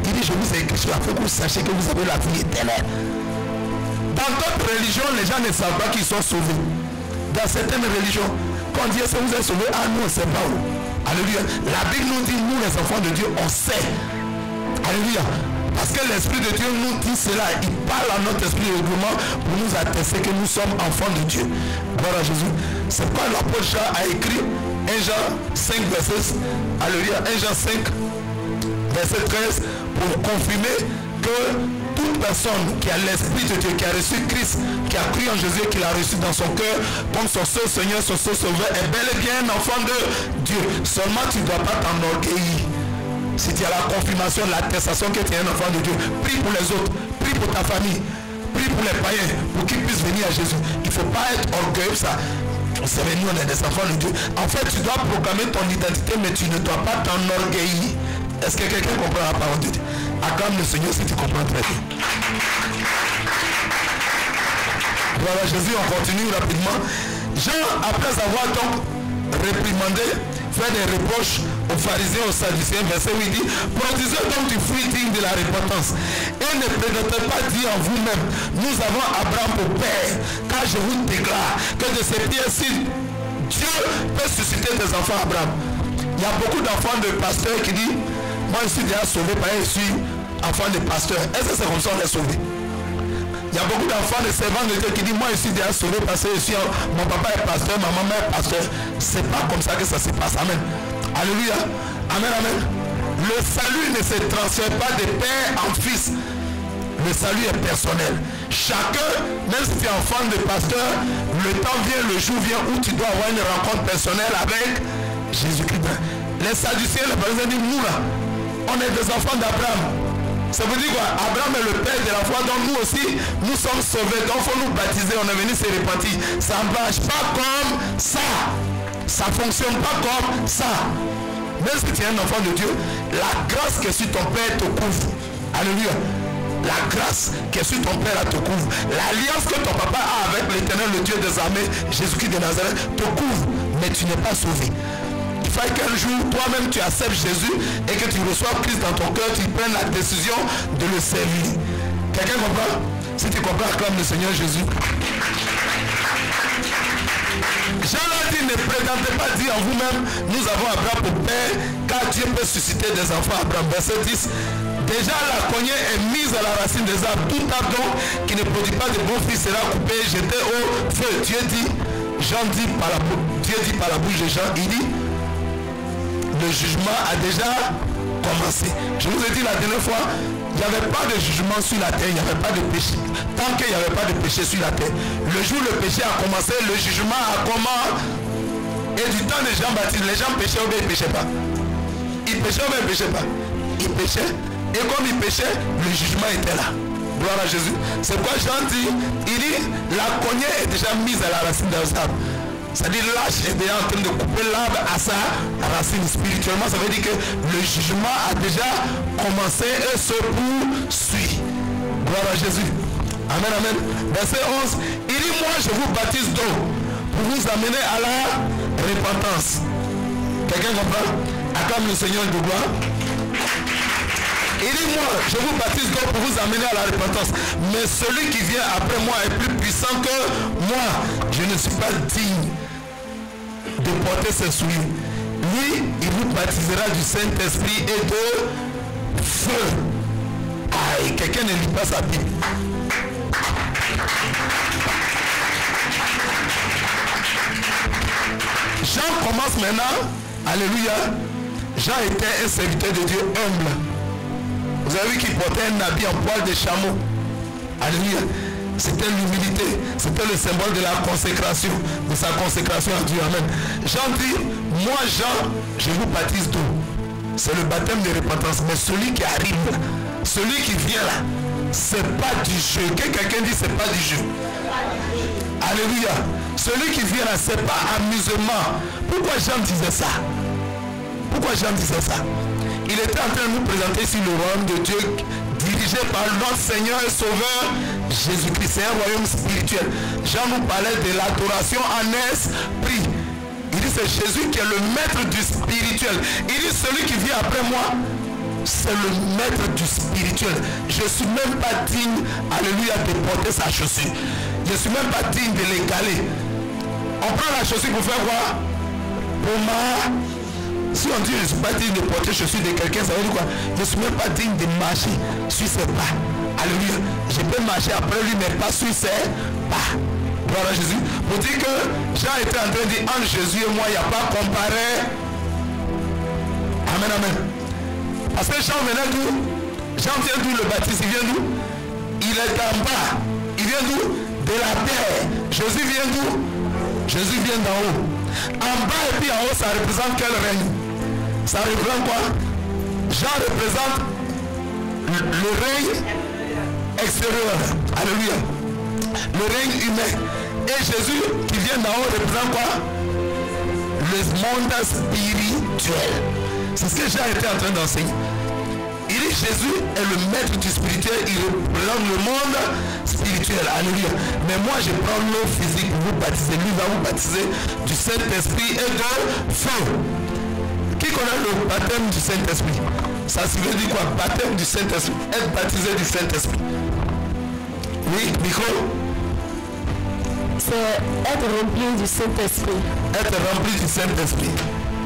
Il dit, je vous ai écrit afin que vous sachiez que vous avez la vie éternelle. Dans d'autres religions, les gens ne savent pas qu'ils sont sauvés. Dans certaines religions, quand Dieu sait vous êtes sauvés, ah nous on ne sait pas où. Alléluia. La Bible nous dit, nous les enfants de Dieu, on sait. Alléluia. Parce que l'Esprit de Dieu nous dit cela. Il parle à notre esprit régulièrement pour nous attester que nous sommes enfants de Dieu. Gloire à Jésus. C'est pourquoi l'apôtre Jean a écrit 1 Jean 5 verset, alléluia, 1 Jean 5 verset 13 pour confirmer que toute personne qui a l'Esprit de Dieu, qui a reçu Christ, qui a cru en Jésus, qui l'a reçu dans son cœur comme son seul Seigneur, son seul Sauveur, est bel et bien un enfant de Dieu. Seulement tu ne dois pas t'enorgueillir. Si tu as la confirmation, l'attestation que tu es un enfant de Dieu, prie pour les autres, prie pour ta famille, prie pour les païens, pour qu'ils puissent venir à Jésus. Il ne faut pas être orgueilleux, ça. C'est nous, on est des enfants de Dieu. En fait, tu dois proclamer ton identité, mais tu ne dois pas t'enorgueillir. Est-ce que quelqu'un comprend la parole de Dieu? Acclame le Seigneur si tu comprends très bien. Voilà, Jésus, on continue rapidement. Jean, après avoir donc réprimandé, fait des reproches aux pharisiens, aux sadducéens, verset 8 dit, produisez donc du fruit digne de la repentance et ne prétendez pas dire en vous-même, nous avons Abraham pour père, car je vous déclare que de ces pierres-ci, Dieu peut susciter des enfants à Abraham. Il y a beaucoup d'enfants de pasteurs qui disent, moi je suis déjà sauvé parce que je suis enfant de pasteur. Est-ce que c'est comme ça on est sauvé? Il y a beaucoup d'enfants de servants de Dieu qui disent, moi je suis déjà sauvé parce que mon papa est pasteur, ma maman est pasteur. C'est pas comme ça que ça se passe. Amen. Alléluia. Amen, amen. Le salut ne se transfère pas de père en fils. Le salut est personnel. Chacun, même si tu es enfant de pasteur, le temps vient, le jour vient où tu dois avoir une rencontre personnelle avec Jésus-Christ. Les sadducéens, les pharisiens disent, nous là, on est des enfants d'Abraham. Ça veut dire quoi? Abraham est le père de la foi, donc nous aussi, nous sommes sauvés, donc il faut nous baptiser, on est venu se repentir. Ça ne marche pas comme ça. Ça ne fonctionne pas comme ça. Même si tu es un enfant de Dieu, la grâce qui est sur ton père te couvre. Alléluia. La grâce qui est sur ton père te couvre. L'alliance que ton papa a avec l'Éternel, le Dieu des armées, Jésus-Christ de Nazareth, te couvre. Mais tu n'es pas sauvé. Il faut qu'un jour, toi-même, tu acceptes Jésus et que tu reçois Christ dans ton cœur, tu prennes la décision de le servir. Quelqu'un comprend? Si tu comprends, acclame le Seigneur Jésus. Jean l'a dit, ne prétendez pas dire en vous-même, nous avons Abraham pour père, car Dieu peut susciter des enfants à Abraham. Verset 10. Déjà la cognée est mise à la racine des arbres. Tout arbre donc qui ne produit pas de bons fruits sera coupé, jeté au feu. Dieu dit, Dieu dit par la bouche de Jean, il dit, le jugement a déjà commencé. Je vous ai dit la dernière fois, il n'y avait pas de jugement sur la terre, il n'y avait pas de péché. Tant qu'il n'y avait pas de péché sur la terre. Le jour où le péché a commencé, le jugement a commencé. Et du temps de Jean-Baptiste, les gens péchaient ou bien ils ne péchaient pas? Ils péchaient ou bien ils ne péchaient pas? Ils péchaient. Et comme ils péchaient, le jugement était là. Gloire à Jésus. C'est quoi Jean dit? Il dit, la cognée est déjà mise à la racine d'un arbre. C'est-à-dire l'âge est déjà en train de couper l'arbre à sa racine. Spirituellement, ça veut dire que le jugement a déjà commencé et se poursuit. Gloire à Jésus. Amen, amen. Verset 11. Il dit, moi je vous baptise d'eau pour vous amener à la repentance. Quelqu'un comprend? Acclame le Seigneur de gloire. Il dit, moi je vous baptise d'eau pour vous amener à la repentance. Mais celui qui vient après moi est plus puissant que moi. Je ne suis pas digne de porter ses souliers. Lui, il vous baptisera du Saint-Esprit et de feu. Aïe, quelqu'un ne lit pas sa Bible. Jean commence maintenant. Alléluia. Jean était un serviteur de Dieu humble. Vous avez vu qu'il portait un habit en poil de chameau. Alléluia. C'était l'humilité. C'était le symbole de la consécration. De sa consécration à Dieu. Amen. Jean dit, moi Jean, je vous baptise d'eau. C'est le baptême de repentance. Mais celui qui arrive là, celui qui vient là, c'est pas du jeu. Quelqu'un dit c'est pas du jeu. Alléluia. Celui qui vient là, c'est pas amusement. Pourquoi Jean disait ça? Pourquoi Jean disait ça? Il était en train de nous présenter sur le royaume de Dieu dirigé par notre Seigneur et Sauveur Jésus-Christ. C'est un royaume spirituel. Jean nous parlait de l'adoration en esprit. Il dit c'est Jésus qui est le maître du spirituel. Il dit celui qui vient après moi, c'est le maître du spirituel. Je ne suis même pas digne, alléluia, de porter sa chaussure. Je ne suis même pas digne de l'égaler. On prend la chaussure pour faire quoi? Pour ma... Si on dit je ne suis pas digne de porter chaussures de quelqu'un, ça veut dire quoi? Je ne suis même pas digne de marcher sur ses pas. Alléluia. Je peux marcher après lui, mais pas sur ses pas. Gloire à Jésus. Pour dire que Jean était en train de dire entre Jésus et moi, il n'y a pas comparé. Amen, amen. Parce que Jean venait d'où? Jean vient d'où? Le baptiste, il vient d'où? Il est en bas. Il vient d'où? De la terre. Jésus vient d'où? Jésus vient d'en haut. En bas et puis en haut, ça représente quel règne? Ça représente quoi? Jean représente le règne extérieur. Alléluia. Le règne humain. Et Jésus qui vient d'en haut représente quoi? Le monde spirituel. C'est ce que Jean était en train d'enseigner. Il dit Jésus est le maître du spirituel, il représente le monde spirituel. Alléluia. Mais moi je prends l'eau physique pour vous baptiser. Lui va vous baptiser du Saint-Esprit et de feu. Qui connaît le baptême du Saint-Esprit? Ça veut dire quoi? Baptême du Saint-Esprit. Être baptisé du Saint-Esprit. Oui, micro. C'est être rempli du Saint-Esprit. Être rempli du Saint-Esprit.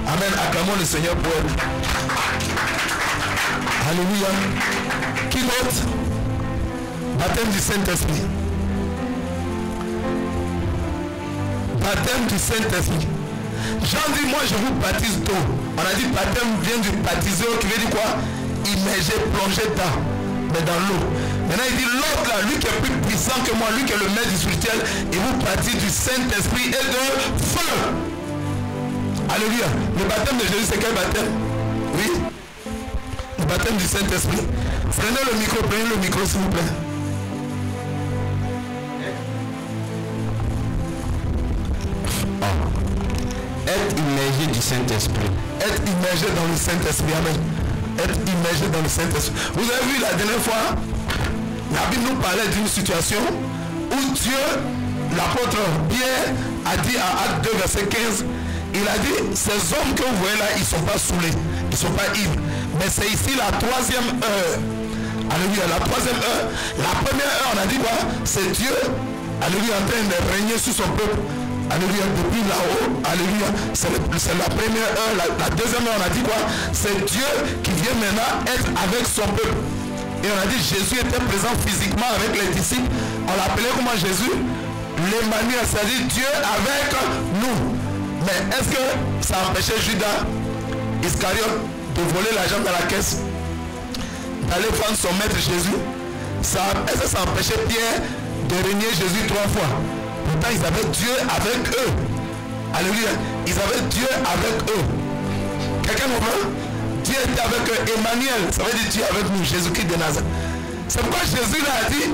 Amen. Acclamons le Seigneur pour elle. Alléluia. Qui d'autre? Baptême du Saint-Esprit. Baptême du Saint-Esprit. Jean dit, moi je vous baptise d'eau. On a dit baptême vient du baptiseur qui veut dire quoi? Immerger, plonger dans, mais dans l'eau. Maintenant il dit l'autre là, lui qui est plus puissant que moi, lui qui est le maître du spirituel, il vous baptise du Saint-Esprit et de feu. Alléluia. Le baptême de Jésus, c'est quel baptême? Oui. Le baptême du Saint-Esprit. Prenez le micro s'il vous plaît. Être immergé du Saint-Esprit. Être immergé dans le Saint-Esprit. Amen. Être immergé dans le Saint-Esprit. Vous avez vu la dernière fois, la Bible nous parlait d'une situation où Dieu, l'apôtre Pierre, a dit en Acte 2, verset 15, il a dit, ces hommes que vous voyez là, ils ne sont pas saoulés, ils ne sont pas ivres. Mais c'est ici la troisième heure. Alléluia, la troisième heure. La première heure, on a dit quoi? C'est Dieu, alléluia, en train de régner sur son peuple. Alléluia, depuis là-haut, alléluia, c'est la première heure. La deuxième heure, on a dit quoi? C'est Dieu qui vient maintenant être avec son peuple. Et on a dit Jésus était présent physiquement avec les disciples. On l'appelait comment Jésus? L'Emmanuel, c'est-à-dire Dieu avec nous. Mais est-ce que ça empêchait Judas Iscariote de voler l'argent dans la caisse, d'aller prendre son maître Jésus? Est-ce que ça empêchait Pierre de régner Jésus 3 fois? Pourtant ils avaient Dieu avec eux. Alléluia. Ils avaient Dieu avec eux. Quelqu'un comprend? Dieu était avec eux. Emmanuel, ça veut dire Dieu avec nous, Jésus-Christ de Nazareth. C'est pourquoi Jésus a dit,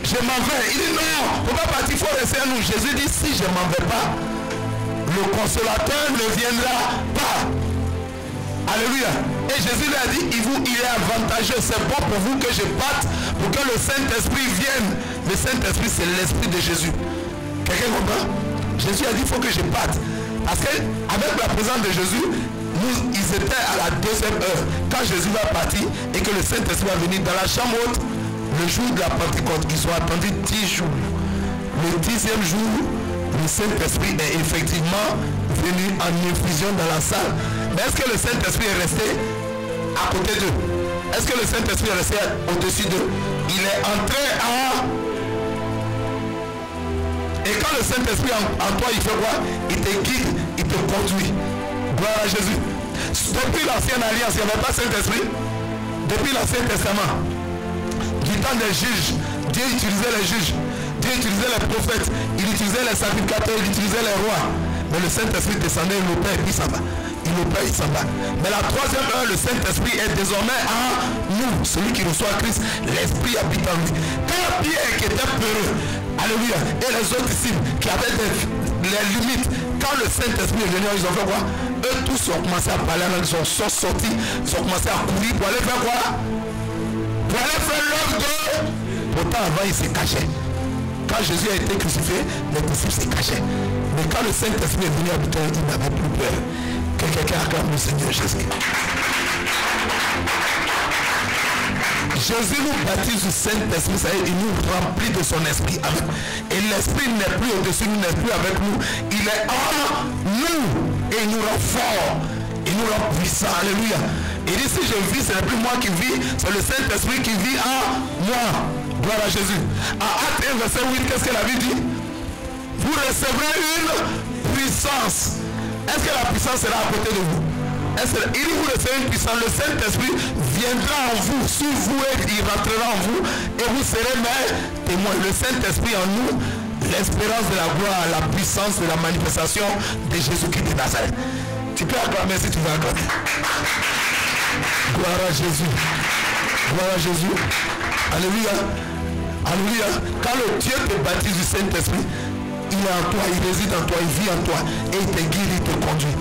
je m'en vais. Il dit non, il ne faut pas partir, il faut rester à nous. Jésus dit, si je ne m'en vais pas, le consolateur ne viendra pas. Alléluia. Et Jésus lui a dit, il est avantageux, c'est bon pour vous que je parte, pour que le Saint-Esprit vienne. Le Saint-Esprit, c'est l'Esprit de Jésus. Quelqu'un comprend? Jésus a dit, il faut que je parte. Parce qu'avec la présence de Jésus, ils étaient à la deuxième heure. Quand Jésus va partir et que le Saint-Esprit va venir dans la chambre haute, le jour de la Pentecôte, ils ont attendu 10 jours. Le 10e jour, le Saint-Esprit est effectivement venu en infusion dans la salle. Mais est-ce que le Saint-Esprit est resté à côté d'eux? Est-ce que le Saint-Esprit est resté au-dessus d'eux? Il est entré en... Et quand le Saint-Esprit en toi, il fait quoi? Il te guide, il te conduit. Gloire à Jésus. Depuis l'ancienne alliance, il n'y avait pas Saint-Esprit. Depuis l'Ancien Testament, du temps des juges, Dieu utilisait les juges, Dieu utilisait les prophètes, il utilisait les sacrificateurs, il utilisait les rois. Mais le Saint-Esprit descendait, il opère et puis il s'en va. Il opère, il s'en va. Mais la troisième heure, le Saint-Esprit est désormais en nous. Celui qui reçoit Christ, l'Esprit habite en lui. Quand Pierre qui était peureux, alléluia, et les autres disciples qui avaient les limites, quand le Saint-Esprit est venu, ils ont fait quoi? Eux tous ont commencé à parler, ils sont sortis, ils ont commencé à courir pour aller faire quoi? Pour aller faire l'œuvre de... Pourtant avant ils se cachaient. Quand Jésus a été crucifié, les disciples se cachaient. Mais quand le Saint-Esprit est venu habiter, ils n'avaient plus peur. Que quelqu'un acclame le Seigneur Jésus. Jésus nous baptise du Saint-Esprit, ça y est, il nous remplit de son esprit. Amen. Et l'esprit n'est plus au-dessus, il n'est plus avec nous. Il est en nous et il nous rend fort. Il nous rend puissants. Alléluia. Il dit, si je vis, ce n'est plus moi qui vis, c'est le Saint-Esprit qui vit en moi. Gloire à Jésus. En Acte 1, verset 8, qu'est-ce que la Bible dit? Vous recevrez une puissance. Est-ce que la puissance sera à côté de vous? Il dit, vous recevez une puissance. Le Saint-Esprit viendra en vous, sur vous, et il rentrera en vous, et vous serez mes témoins. Le Saint-Esprit en nous, l'espérance de la gloire, la puissance de la manifestation de Jésus-Christ de Nazareth. Tu peux acclamer si tu veux acclamer. Gloire à Jésus. Gloire à Jésus. Alléluia. Alléluia. Quand le Dieu te baptise du Saint-Esprit, il est en toi, il réside en toi, il vit en toi. Et il te guide, il te conduit.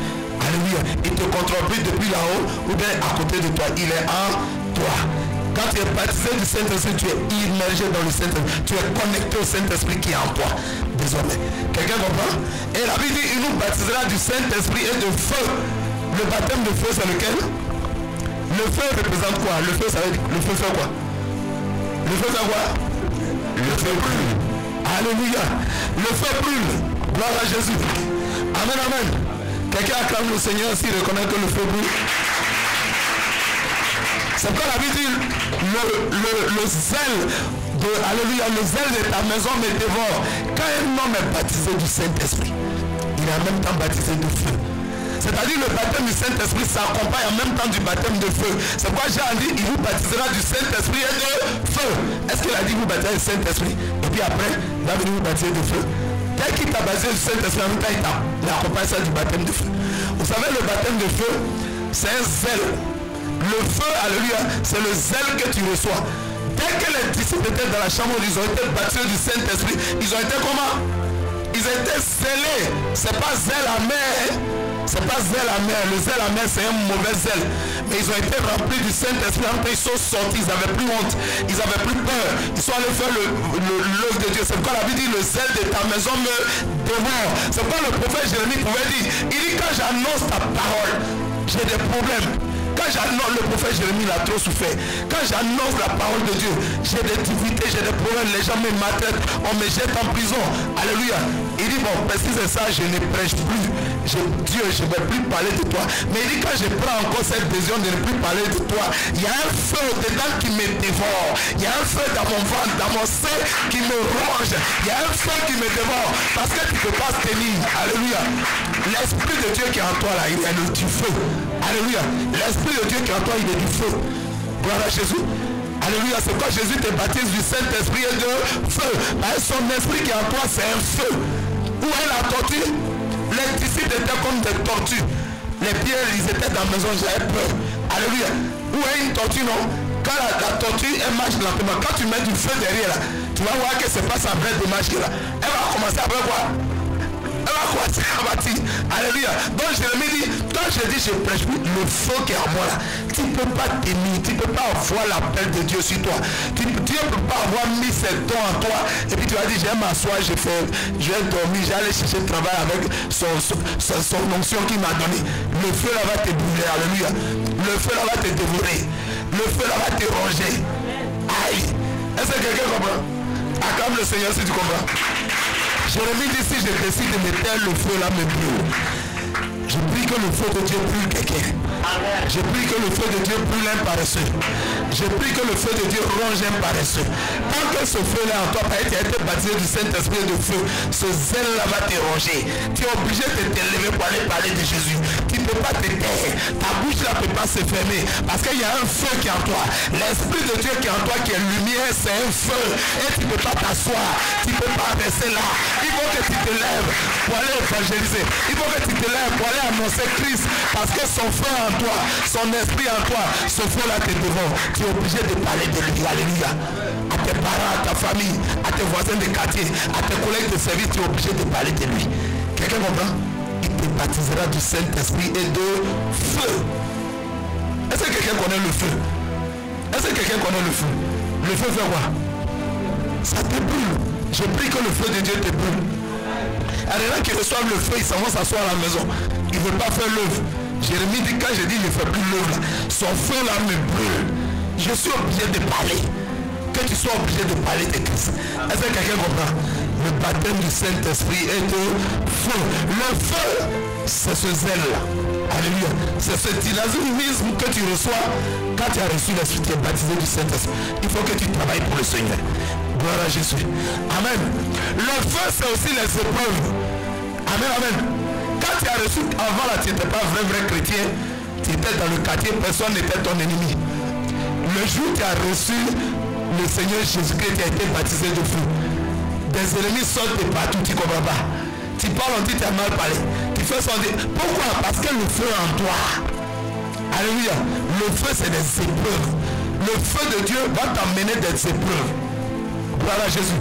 Alléluia. Il te contrôle depuis là-haut ou bien à côté de toi. Il est en toi. Quand tu es baptisé du Saint-Esprit, tu es immergé dans le Saint-Esprit. Tu es connecté au Saint-Esprit qui est en toi. Désormais. Quelqu'un comprend? Et la Bible dit, il nous baptisera du Saint-Esprit et de feu. Le baptême de feu, c'est lequel? Le feu représente quoi? Le feu, ça veut dire, le feu fait quoi? Le feu fait quoi? Le feu brûle. Alléluia. Le feu brûle. Gloire à Jésus. Amen, amen. Quelqu'un acclame le Seigneur s'il reconnaît que le feu brûle. C'est pourquoi la Bible dit le zèle de, alléluia, le zèle de ta maison me dévore. Quand un homme est baptisé du Saint-Esprit, il est en même temps baptisé de feu. C'est-à-dire le baptême du Saint-Esprit s'accompagne en même temps du baptême de feu. C'est pourquoi Jean a dit, il vous baptisera du Saint-Esprit et de feu. Est-ce qu'il a dit vous baptisez du Saint-Esprit? Et puis après, il va venir vous baptiser de feu. Dès qu'il t'a baptisé du Saint-Esprit, en même temps, il accompagne ça du baptême de feu. Vous savez, le baptême de feu, c'est un zèle. Le feu, alléluia, c'est le zèle que tu reçois. Dès que les disciples étaient dans la chambre, ils ont été baptisés du Saint-Esprit. Ils ont été comment? Ils étaient zélés. C'est pas zèle amer. C'est pas zèle amer. Le zèle amer, c'est un mauvais zèle. Mais ils ont été remplis du Saint-Esprit. Ils sont sortis. Ils n'avaient plus honte. Ils n'avaient plus peur. Ils sont allés faire l'œuvre de Dieu. C'est pourquoi la Bible dit, le zèle de ta maison me dévore. C'est pourquoi le prophète Jérémie pouvait dire, il dit, quand j'annonce ta parole, j'ai des problèmes. Quand j'annonce, le prophète Jérémie l'a trop souffert. Quand j'annonce la parole de Dieu, j'ai des difficultés, j'ai des problèmes, les gens me maltraitent, on me jette en prison. Alléluia. Il dit, bon, parce que c'est ça, je ne prêche plus. Dieu, je ne vais plus parler de toi. Mais il dit, quand je prends encore cette décision de ne plus parler de toi, il y a un feu dedans qui me dévore. Il y a un feu dans mon ventre, dans mon sein qui me ronge. Il y a un feu qui me dévore. Parce que tu ne peux pas tenir. Alléluia. L'Esprit de Dieu qui est en toi là, il est du feu. Alléluia. L'Esprit de Dieu qui est en toi, il est du feu. Gloire à Jésus. Alléluia. C'est quoi Jésus te baptise du Saint-Esprit et de feu. Son esprit qui est en toi, c'est un feu. Où est la tortue? Les disciples étaient comme des tortues. Les pierres, ils étaient dans la maison, j'avais peur. Alléluia. Où est une tortue, non? Quand la tortue, elle marche lentement. Quand tu mets du feu derrière, là, tu vas voir que c'est pas sa vraie démarche là. Elle va commencer à faire quoi? Elle va commencer à bâtir. Alléluia. Donc Jérémie dit, quand je dis je prêche, le feu qui est en moi là, tu ne peux pas t'aimer, tu ne peux pas avoir l'appel de Dieu sur toi. Dieu ne peut pas avoir mis ses dons en toi. Et puis tu vas dire, je vais m'asseoir, je vais dormir, je vais aller chercher le travail avec son onction qu'il m'a donné. Le feu là va te brûler. Alléluia. Le feu là va te dévorer. Le feu là va te ronger. Aïe. Est-ce que quelqu'un comprend? Acclame le Seigneur si tu comprends. Jérémie dit, si je décide de m'éteindre, le feu là me brûle. Je prie que le feu de Dieu brûle quelqu'un. Je prie que le feu de Dieu brûle un paresseux. Je prie que le feu de Dieu ronge un paresseux. Tant que ce feu là en toi a été baptisé du Saint-Esprit de feu, ce zèle là va te ronger. Tu es obligé de te lever pour aller parler de Jésus. Tu ne peux pas te taire. Ta bouche là ne peut pas se fermer. Parce qu'il y a un feu qui est en toi. L'Esprit de Dieu qui est en toi, qui est lumière, c'est un feu. Et tu ne peux pas t'asseoir. Tu ne peux pas rester là. Il faut que tu te lèves pour aller évangéliser. Il faut que tu te lèves pour aller annoncer Christ. Parce que son feu en toi, son esprit en toi, ce feu là te dévore. Tu es obligé de parler de lui. Alléluia. À tes parents, à ta famille, à tes voisins de quartier, à tes collègues de service, tu es obligé de parler de lui. Quelqu'un comprend? Il te baptisera du Saint-Esprit et de feu. Est-ce que quelqu'un connaît le feu? Est-ce que quelqu'un connaît le feu? Le feu fait quoi? Ça te brûle. Je prie que le feu de Dieu te brûle. Il y a des gens qui reçoivent le feu, ils s'en vont s'asseoir à la maison. Ils ne veulent pas faire l'œuvre. Jérémie dit, quand je dis je ne fais plus l'œuvre, son feu là me brûle. Je suis obligé de parler. Que tu sois obligé de parler de Christ. Est-ce que quelqu'un comprend? Le baptême du Saint-Esprit est de feu. Le feu, c'est ce zèle-là. Alléluia. C'est ce dynamisme que tu reçois quand tu as reçu l'Esprit, tu es baptisé du Saint-Esprit. Il faut que tu travailles pour le Seigneur. Gloire à Jésus. Amen. Le feu, c'est aussi les épreuves. Amen, amen. Quand tu as reçu, avant là, tu n'étais pas vrai chrétien, tu étais dans le quartier, personne n'était ton ennemi. Le jour où tu as reçu le Seigneur Jésus-Christ, qui a été baptisé de feu, des ennemis sortent de partout, tu ne comprends pas. Tu parles, on dit tu as mal parlé. Tu fais son dire. Pourquoi? Parce que le feu est en toi. Alléluia. Le feu, c'est des épreuves. Le feu de Dieu va t'emmener des épreuves. Voilà Jésus.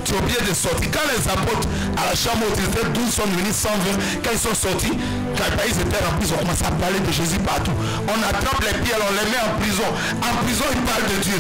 Tu es obligé de sortir. Quand les apôtres à la chambre où ils étaient 12 sont venus 120, quand ils sont sortis, quand ils étaient remplis, ils ont commencé à parler de Jésus partout. On attrape les pieds, on les met en prison. En prison, ils parlent de Dieu.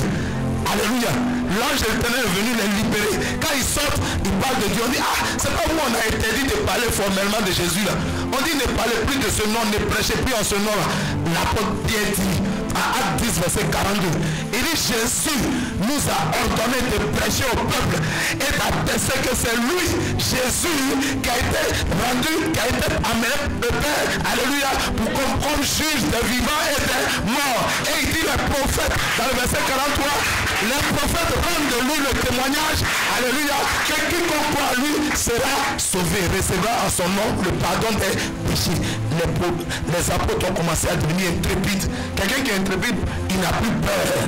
Alléluia. L'ange de l'Éternel est venu les libérer. Quand ils sortent, ils parlent de Dieu. On dit, ah, c'est pas vous, on a interdit de parler formellement de Jésus là. On dit, ne parlez plus de ce nom, ne prêchez plus en ce nom là. L'apôtre Pierre dit, à Acte 10, verset 42, il dit, Jésus nous a ordonné de prêcher au peuple et d'attester que c'est lui, Jésus, qui a été rendu, qui a été amené le Père, alléluia, pour comme juge des vivants et des morts. Et il dit, les prophètes, dans le verset 43, les prophètes rendent de lui le témoignage, alléluia, que quiconque croit à lui sera sauvé, recevra en son nom le pardon des péchés. Les apôtres ont commencé à devenir intrépides. Quelqu'un qui est intrépide, il n'a plus peur.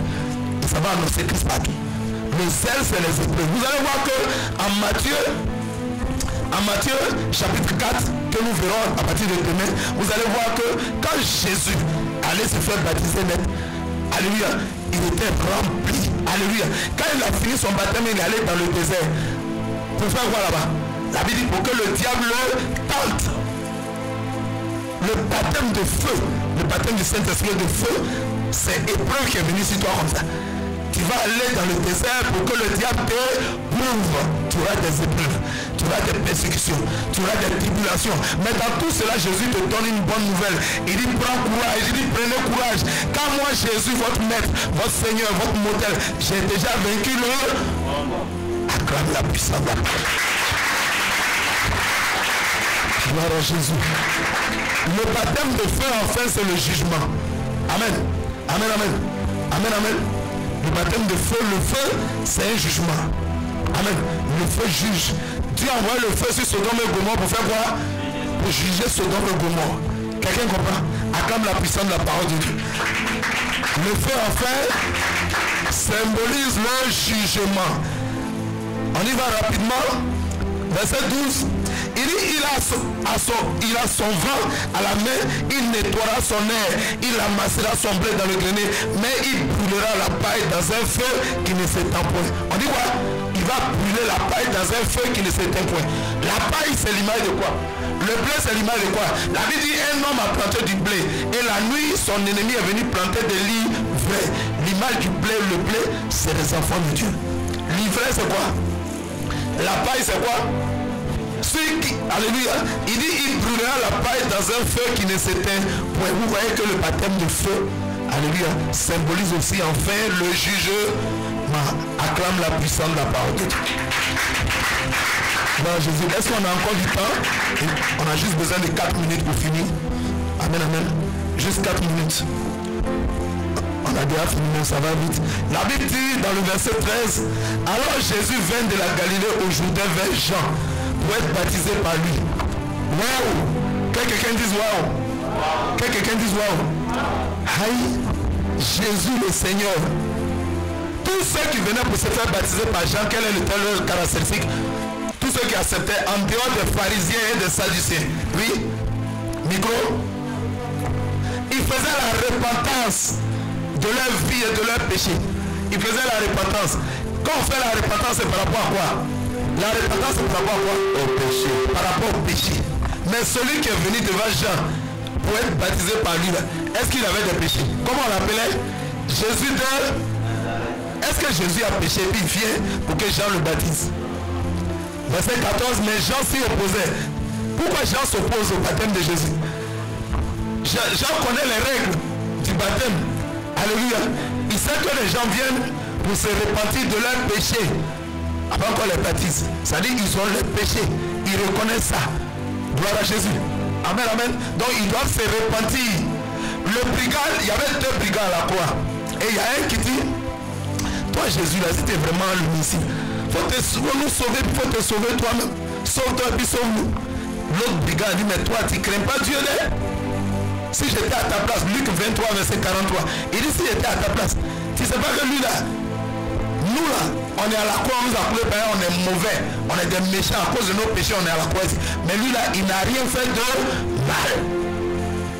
Et ça va annoncer Christ partout. Le zèle, c'est les épreuves. Vous allez voir que en Matthieu chapitre 4, que nous verrons à partir de demain, vous allez voir que quand Jésus allait se faire baptiser net, alléluia, il était rempli. Alléluia. Quand il a fini son baptême, il est allé dans le désert. Pour faire quoi là-bas? La Bible dit pour que le diable le tente. Le baptême de feu, le baptême du Saint-Esprit de feu, c'est épreuve qui est venu sur toi comme ça. Tu vas aller dans le désert pour que le diable te prouve. Tu auras des épreuves, tu auras des persécutions, tu auras des tribulations. Mais dans tout cela, Jésus te donne une bonne nouvelle. Il dit, prends courage, il dit, prenez courage. Car moi, Jésus, votre maître, votre Seigneur, votre modèle, j'ai déjà vaincu le... Acclame la puissance de la parole. Gloire à Jésus. Le baptême de feu, enfin, c'est le jugement. Amen. Amen, amen. Amen, amen. Le baptême de feu, le feu, c'est un jugement. Amen. Le feu juge. Dieu envoie le feu sur Sodome et Gomorrhe pour faire quoi? Pour juger Sodome et Gomorrhe. Quelqu'un comprend? Acclame la puissance de la parole de Dieu. Le feu, enfin, symbolise le jugement. On y va rapidement. Verset 12. Il dit, il a son vin à la main, il nettoiera son air, il amassera son blé dans le grenier, mais il brûlera la paille dans un feu qui ne s'éteint point. On dit quoi? Il va brûler la paille dans un feu qui ne s'éteint point. La paille, c'est l'image de quoi? Le blé, c'est l'image de quoi? La Bible dit, un homme a planté du blé, et la nuit, son ennemi est venu planter des livrets. L'image du blé, le blé, c'est les enfants de Dieu. L'ivraie, c'est quoi? La paille, c'est quoi? Alléluia, il dit, il brûlera la paille dans un feu qui ne s'éteint point. Vous voyez que le baptême de feu, alléluia, symbolise aussi enfin le jugement. Acclame la puissance de la parole de Dieu. Non, Jésus, est-ce qu'on a encore du temps? On a juste besoin de 4 minutes pour finir. Amen, amen. Juste 4 minutes. On a déjà fini, mais ça va vite. La Bible dit dans le verset 13, alors Jésus vint de la Galilée au Jourdain vers Jean pour être baptisé par lui. Waouh! Que quelqu'un dise waouh! Que quelqu'un dise waouh! Aïe! Jésus le Seigneur. Tous ceux qui venaient pour se faire baptiser par Jean, quel est leur caractéristique? Tous ceux qui acceptaient en dehors des pharisiens et des sadducéens. Oui? Micro? Ils faisaient la repentance de leur vie et de leur péché. Ils faisaient la repentance. Quand on fait la repentance, c'est par rapport à quoi? La repentance, c'est par rapport à quoi? Au péché. Par rapport au péché. Mais celui qui est venu devant Jean pour être baptisé par lui, est-ce qu'il avait des péchés? Comment on l'appelait? Jésus de... Est-ce que Jésus a péché puis il vient pour que Jean le baptise? Verset 14, mais Jean s'y opposait. Pourquoi Jean s'oppose au baptême de Jésus? Jean connaît les règles du baptême. Alléluia. Il sait que les gens viennent pour se repentir de leurs péchés avant qu'on les baptise. C'est-à-dire qu'ils ont les péchés. Ils reconnaissent ça. Gloire à Jésus. Amen, amen. Donc ils doivent se repentir. Le brigand, il y avait 2 brigands à la croix. Et il y a un qui dit, toi Jésus, là, si tu es vraiment le Messie, faut nous sauver, il faut te sauver toi-même. Sauve-toi et puis sauve-nous. L'autre brigand dit, mais toi, tu ne crains pas Dieu, là? Si j'étais à ta place, Luc 23, verset 43, il dit, si j'étais à ta place, tu ne sais pas que lui là, nous là, on est à la croix, on nous a coulé par là, on est mauvais, on est des méchants, à cause de nos péchés, on est à la croix ici. Mais lui là, il n'a rien fait de mal.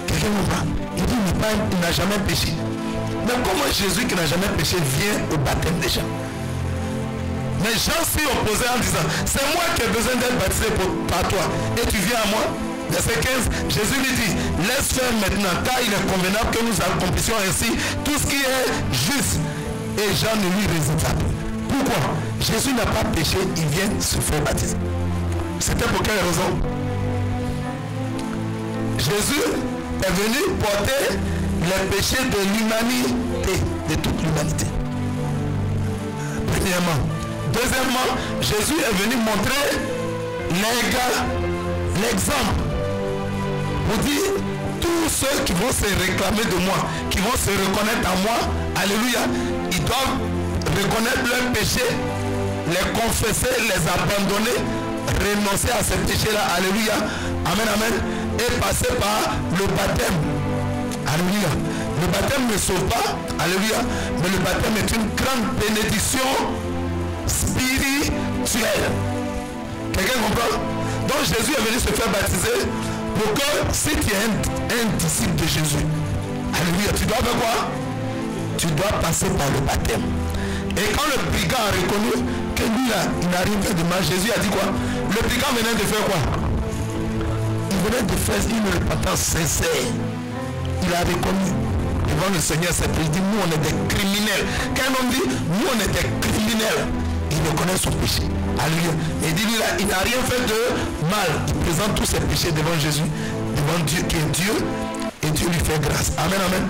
Quelqu'un comprend? Il dit, il n'a jamais péché. Mais comment Jésus qui n'a jamais péché vient au baptême des gens? Mais Jean s'y opposait en disant, c'est moi qui ai besoin d'être baptisé par toi, et tu viens à moi? Verset 15, Jésus lui dit, laisse faire maintenant, car il est convenable que nous accomplissions ainsi tout ce qui est juste. Et Jean ne lui résista pas. Pourquoi? Jésus n'a pas péché, il vient se faire baptiser. C'était pour quelle raison? Jésus est venu porter les péchés de l'humanité, de toute l'humanité. Premièrement. Deuxièmement, Jésus est venu montrer l'exemple. Pour dire, tous ceux qui vont se réclamer de moi, qui vont se reconnaître en moi, alléluia, ils doivent reconnaître leurs péchés, les confesser, les abandonner, renoncer à ces péchés-là, alléluia, amen, amen, et passer par le baptême, alléluia. Le baptême ne sauve pas, alléluia, mais le baptême est une grande bénédiction spirituelle. Quelqu'un comprend? Donc Jésus est venu se faire baptiser pour que si tu es un disciple de Jésus, alléluia, tu dois faire quoi? Tu dois passer par le baptême. Et quand le brigand a reconnu que lui là, il n'a rien fait de mal, Jésus a dit quoi? Le brigand venait de faire quoi? Il venait de faire une repentance sincère. Il a reconnu devant le Seigneur, c'est pour dire, nous on est des criminels. Quand un homme dit, nous on est des criminels, il reconnaît son péché. Alléluia. Et il dit, lui là, il n'a rien fait de mal. Il présente tous ses péchés devant Jésus, devant Dieu qui est Dieu, et Dieu lui fait grâce. Amen, amen.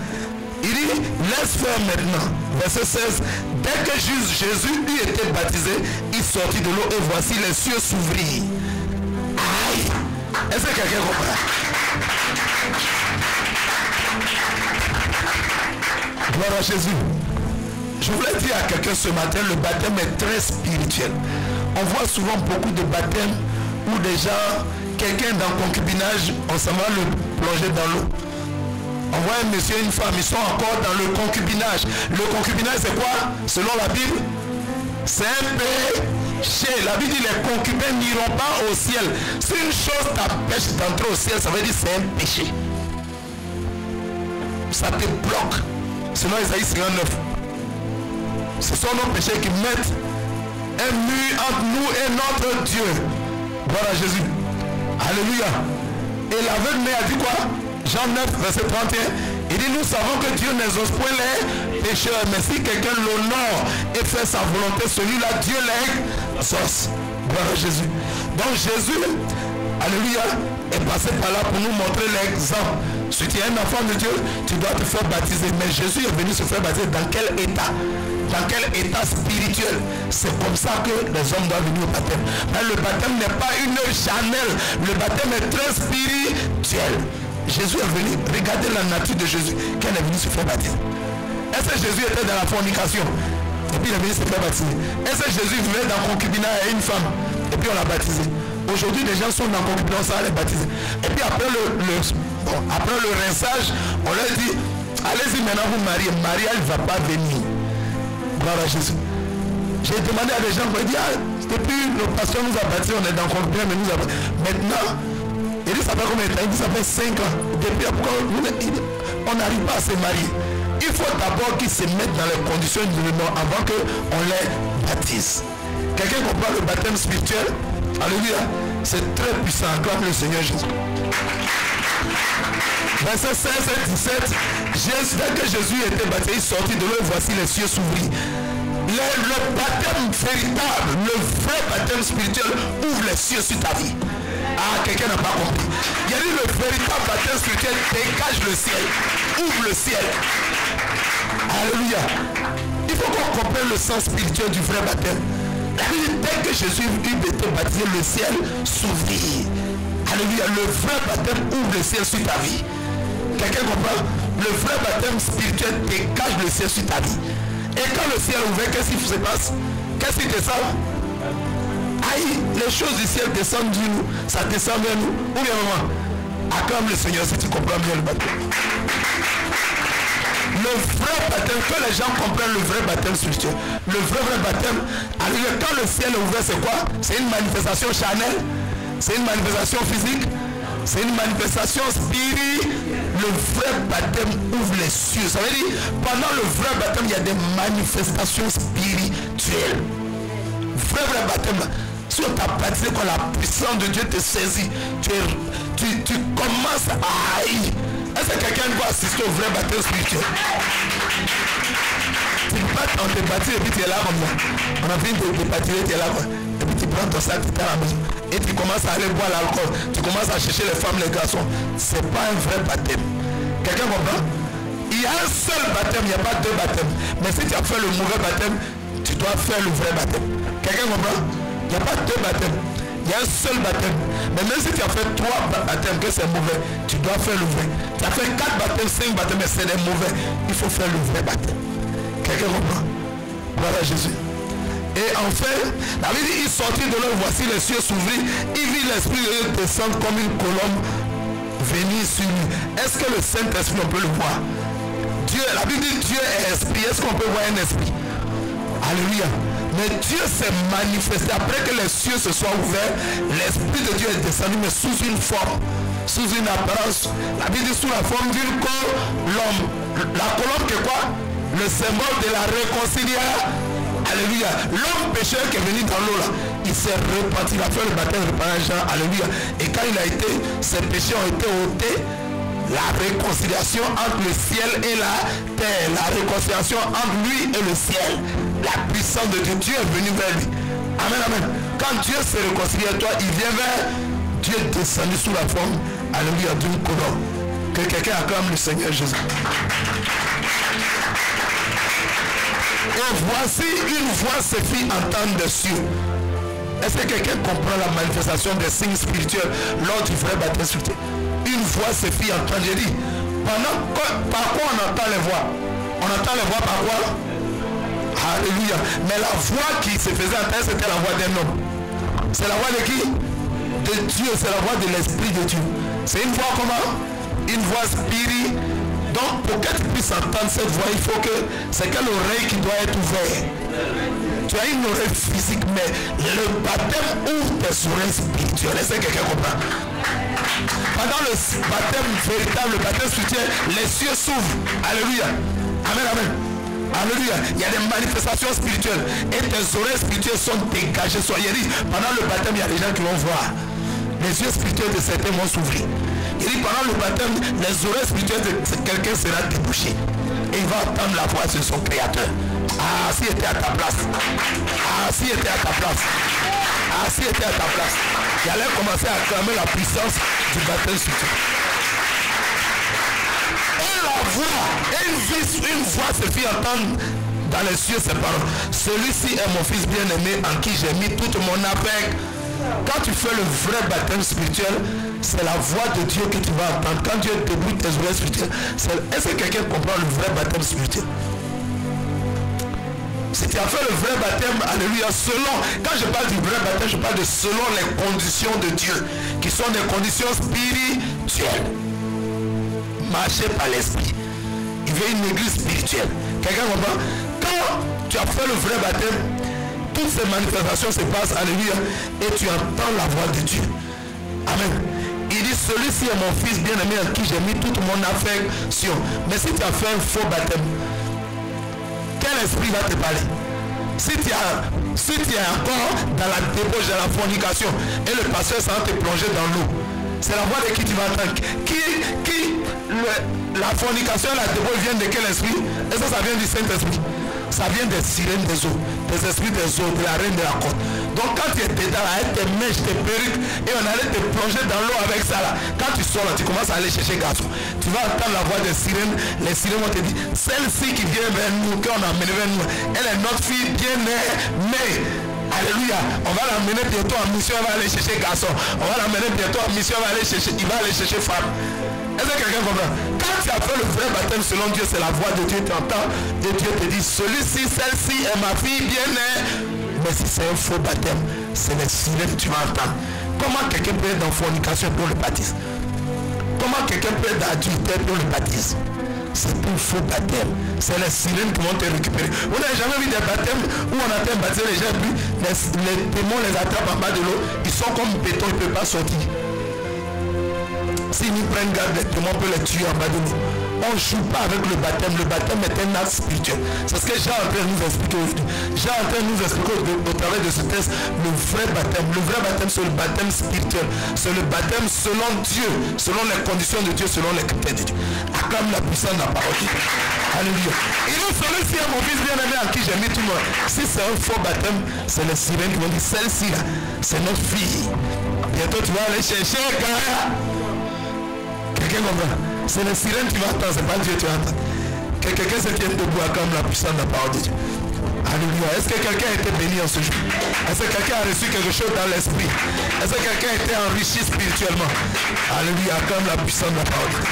Il dit, laisse faire maintenant. Verset 16. Dès que Jésus eut été baptisé, il sortit de l'eau et voici les cieux s'ouvrir. Aïe! Est-ce que quelqu'un comprend? Gloire à Jésus. Je voulais dire à quelqu'un ce matin, le baptême est très spirituel. On voit souvent beaucoup de baptêmes où déjà quelqu'un dans le concubinage, on s'en va le plonger dans l'eau. On voit un monsieur et une femme, ils sont encore dans le concubinage. Le concubinage c'est quoi? Selon la Bible, c'est un La Bible dit les concubins n'iront pas au ciel. Si une chose t'empêche d'entrer au ciel, ça veut dire c'est un péché. Ça te bloque. Sinon Isaïe 59. Ce sont nos péchés qui mettent un mur entre nous et notre Dieu. Gloire à Jésus. Alléluia. Et l'aveugle a dit quoi? Jean 9, verset 31. Il dit, nous savons que Dieu n'exauce point les pécheurs, mais si quelqu'un l'honore et fait sa volonté, celui-là, Dieu l'exauce. Gloire à Jésus. Donc Jésus, alléluia, est passé par là pour nous montrer l'exemple. Si tu es un enfant de Dieu, tu dois te faire baptiser. Mais Jésus est venu se faire baptiser dans quel état? Dans quel état spirituel? C'est comme ça que les hommes doivent venir au baptême. Mais le baptême n'est pas une charnelle. Le baptême est très spirituel. Jésus est venu, regardez la nature de Jésus, qu'elle est venue se faire baptiser. Est-ce que Jésus était dans la fornication? Et puis il est venu se faire baptiser. Est-ce que Jésus vivait dans le concubinat à une femme? Et puis on l'a baptisé. Aujourd'hui, les gens sont dans le concubinat, ça les baptiser. Et puis après le rinçage, on leur dit, allez-y maintenant vous mariez. Marie, elle ne va pas venir. Gloire à Jésus. J'ai demandé à des gens, on m'a dit, depuis le pasteur nous a baptisé, on est dans le concubinat, mais nous avons... Maintenant, il dit ça fait combien de temps? Il dit ça fait 5 ans. Depuis pourquoi on n'arrive pas à se marier? Il faut d'abord qu'ils se mettent dans les conditions du monde avant qu'on les baptise. Quelqu'un comprend le baptême spirituel? Alléluia. C'est très puissant. Acclame le Seigneur Jésus. Verset 16 et 17. Dès que Jésus était baptisé, il sortit de l'eau et voici les cieux s'ouvrir. Le baptême véritable, le vrai baptême spirituel ouvre les cieux sur ta vie. Ah, quelqu'un n'a pas compris. Il y a dit le véritable baptême spirituel dégage le ciel, ouvre le ciel. Alléluia. Il faut qu'on comprenne le sens spirituel du vrai baptême. La Bible dit, dès que Jésus était baptisé, le ciel s'ouvrit. Alléluia. Le vrai baptême ouvre le ciel sur ta vie. Quelqu'un comprend? Le vrai baptême spirituel dégage le ciel sur ta vie. Et quand le ciel est ouvert, qu'est-ce qui se passe? Qu'est-ce qui descend? Aïe, les choses du ciel descendent du nous, ça descend vers nous. Ou bien maman, acclame le Seigneur si tu comprends bien le baptême. Le vrai baptême, que les gens comprennent le vrai baptême spirituel. Le vrai baptême, alors quand le ciel est ouvert, c'est quoi? C'est une manifestation charnelle, c'est une manifestation physique, c'est une manifestation spirituelle. Le vrai baptême ouvre les cieux. Ça veut dire, pendant le vrai baptême, il y a des manifestations spirituelles. Vrai baptême. Si on t'a baptisé quand la puissance de Dieu te saisit, tu commences à haïr. Est-ce que quelqu'un doit assister au vrai baptême spirituel? On te baptise et puis tu es là comme ça. On a fini de te baptiser, tu es là quoi. Et puis tu prends ton sac, tu es à la maison. Et tu commences à aller boire l'alcool. Tu commences à chercher les femmes, les garçons. C'est pas un vrai baptême. Quelqu'un comprend? Il y a un seul baptême, il n'y a pas deux baptêmes. Mais si tu as fait le mauvais baptême, tu dois faire le vrai baptême. Quelqu'un comprend? Il n'y a pas deux baptêmes. Il y a un seul baptême. Mais même si tu as fait 3 baptêmes que c'est mauvais, tu dois faire le vrai. Tu as fait 4 baptêmes, 5 baptêmes, mais c'est des mauvais. Il faut faire le vrai baptême. Quelqu'un comprend? Voilà Jésus. Et enfin, la Bible dit, il sortit de l'eau, voici les cieux s'ouvrir. Il vit l'Esprit de Dieu descendre comme une colombe venir sur lui. Est-ce que le Saint-Esprit, on peut le voir? Dieu, la Bible dit Dieu est esprit. Est-ce qu'on peut voir un esprit? Alléluia. Mais Dieu s'est manifesté après que les cieux se soient ouverts. L'Esprit de Dieu est descendu, mais sous une forme, sous une apparence. La Bible dit sous la forme d'une colombe. La colombe qui est quoi? Le symbole de la réconciliation. Alléluia. L'homme pécheur qui est venu dans l'eau là, il s'est repenti, il a fait le baptême de Jean. Alléluia. Et quand il a été, ses péchés ont été ôtés. La réconciliation entre le ciel et la terre. La réconciliation entre lui et le ciel. La puissance de Dieu. Dieu est venu vers lui. Amen, amen. Quand Dieu s'est réconcilié à toi, il vient vers Dieu descendu sous la forme, alléluia, d'une colombe. Que quelqu'un acclame le Seigneur Jésus. Et voici une voix se fit entendre des cieux. Est-ce que quelqu'un comprend la manifestation des signes spirituels lors du vrai baptême spirituel? Une voix se fit entendre. J'ai dit, par quoi on entend les voix? On entend les voix par quoi? Alléluia. Mais la voix qui se faisait entendre, c'était la voix d'un homme. C'est la voix de qui? De Dieu. C'est la voix de l'Esprit de Dieu. C'est une voix comment? Une voix spirituelle. Donc pour que tu puisses entendre cette voix, il faut que c'est que l'oreille qui doit être ouverte. Tu as une oreille physique, mais le baptême ouvre tes oreilles spirituelles. Est-ce que quelqu'un comprend? Pendant le baptême véritable, le baptême spirituel, les cieux s'ouvrent. Alléluia. Amen, amen. Alléluia. Il y a des manifestations spirituelles. Et tes oreilles spirituelles sont dégagées. Soyez riches. Pendant le baptême, il y a des gens qui vont voir. Les yeux spirituels de certains vont s'ouvrir. Il dit pendant le baptême, les oreilles spirituelles de quelqu'un sera débouchées. Et il va entendre la voix de son créateur. Ah, s'il était à ta place. Ah, s'il était à ta place. Ah, s'il était à ta place. Il allait commencer à acclamer la puissance du baptême spirituel. Et la voix, une voix se fit entendre dans les cieux ses paroles. Celui-ci est mon fils bien-aimé en qui j'ai mis toute mon affect. Quand tu fais le vrai baptême spirituel, c'est la voix de Dieu que tu vas entendre. Quand Dieu débute tes oreilles spirituelles, est-ce que quelqu'un comprend le vrai baptême spirituel? Si tu as fait le vrai baptême, alléluia, selon, quand je parle du vrai baptême, je parle de selon les conditions de Dieu, qui sont des conditions spirituelles. Marcher par l'esprit. Il veut une église spirituelle. Quelqu'un comprend? Quand tu as fait le vrai baptême, toutes ces manifestations se passent, alléluia, et tu entends la voix de Dieu. Amen. Il dit, celui-ci est mon fils bien-aimé en qui j'ai mis toute mon affection. Mais si tu as fait un faux baptême, quel esprit va te parler? Si tu es encore dans la débauche de la fornication et le pasteur s'en te plonger dans l'eau, c'est la voix de qui tu vas entendre. La fornication et la débauche viennent de quel esprit? Et ça vient du Saint-Esprit. Ça vient des sirènes des eaux, des esprits des eaux, de la reine de la côte. Donc quand tu es dedans avec tes mèches, tes perruques, et on allait te plonger dans l'eau avec ça là, quand tu sors là, tu commences à aller chercher garçon. Tu vas entendre la voix des sirènes, les sirènes vont te dire, celle-ci qui vient vers nous, qu'on a amenée vers nous, elle est notre fille bien-aimée. Alléluia. On va l'amener bientôt en mission, elle va aller chercher garçon. On va l'amener bientôt en mission, il va aller chercher femme. Est-ce que quelqu'un comprend? Quand tu as fait le vrai baptême selon Dieu, c'est la voix de Dieu, tu entends, et Dieu te dit, celui-ci, celle-ci est ma fille bien-aimée. Mais si c'est un faux baptême, c'est les sirènes que tu vas entendre. Comment quelqu'un peut être dans fornication pour le baptême? Comment quelqu'un peut être dans adultère pour le baptême? C'est un faux baptême. C'est les sirènes qui vont te récupérer. Vous n'avez jamais vu des baptêmes où on attend de baptiser les gens, puis les démons les attrapent en bas de l'eau. Ils sont comme béton, ils ne peuvent pas sortir. S'ils nous prennent garde, les démons peuvent les tuer en bas de l'eau. On ne joue pas avec le baptême. Le baptême est un acte spirituel. C'est ce que Jean est en train de nous expliquer aujourd'hui. Jean est en train de nous expliquer au travers de ce texte le vrai baptême. Le vrai baptême, c'est le baptême spirituel. C'est le baptême selon Dieu, selon les conditions de Dieu, selon les critères de Dieu. Acclame la puissance de la parole. Alléluia. Et nous, celui-ci est mon fils bien-aimé en qui j'ai mis tout le monde. Si c'est un faux baptême, c'est les sirènes qui vont dire, celle-ci, c'est notre fille. Bientôt, tu vas aller chercher, gars. Quelqu'un comprend? C'est les sirènes que tu vas entendre, c'est pas Dieu que tu vas entendre. Que quelqu'un se tienne debout comme la puissance de la parole de Dieu. Alléluia. Est-ce que quelqu'un a été béni en ce jour? Est-ce que quelqu'un a reçu quelque chose dans l'esprit? Est-ce que quelqu'un a été enrichi spirituellement? Alléluia. Comme la puissance de la parole de Dieu.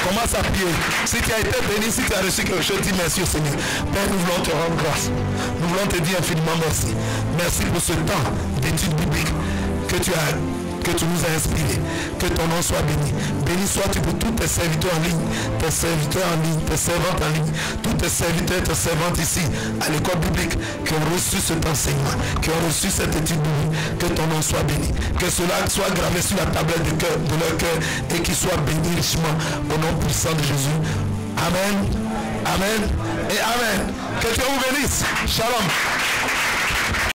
Commence à prier. Si tu as été béni, si tu as reçu quelque chose, dis merci au Seigneur. Père, nous voulons te rendre grâce. Nous voulons te dire infiniment merci. Merci pour ce temps d'étude biblique que tu nous as inspiré. Que ton nom soit béni. Béni sois-tu pour tous tes serviteurs en ligne, tes serviteurs en ligne, tes servantes en ligne, tous tes serviteurs, tes servantes ici, à l'école biblique, qui ont reçu cet enseignement, qui ont reçu cette étude biblique. Que ton nom soit béni. Que cela soit gravé sur la tablette de leur cœur et qu'il soit béni richement au nom puissant de Jésus. Amen. Amen. Et Amen. Que Dieu vous bénisse. Shalom.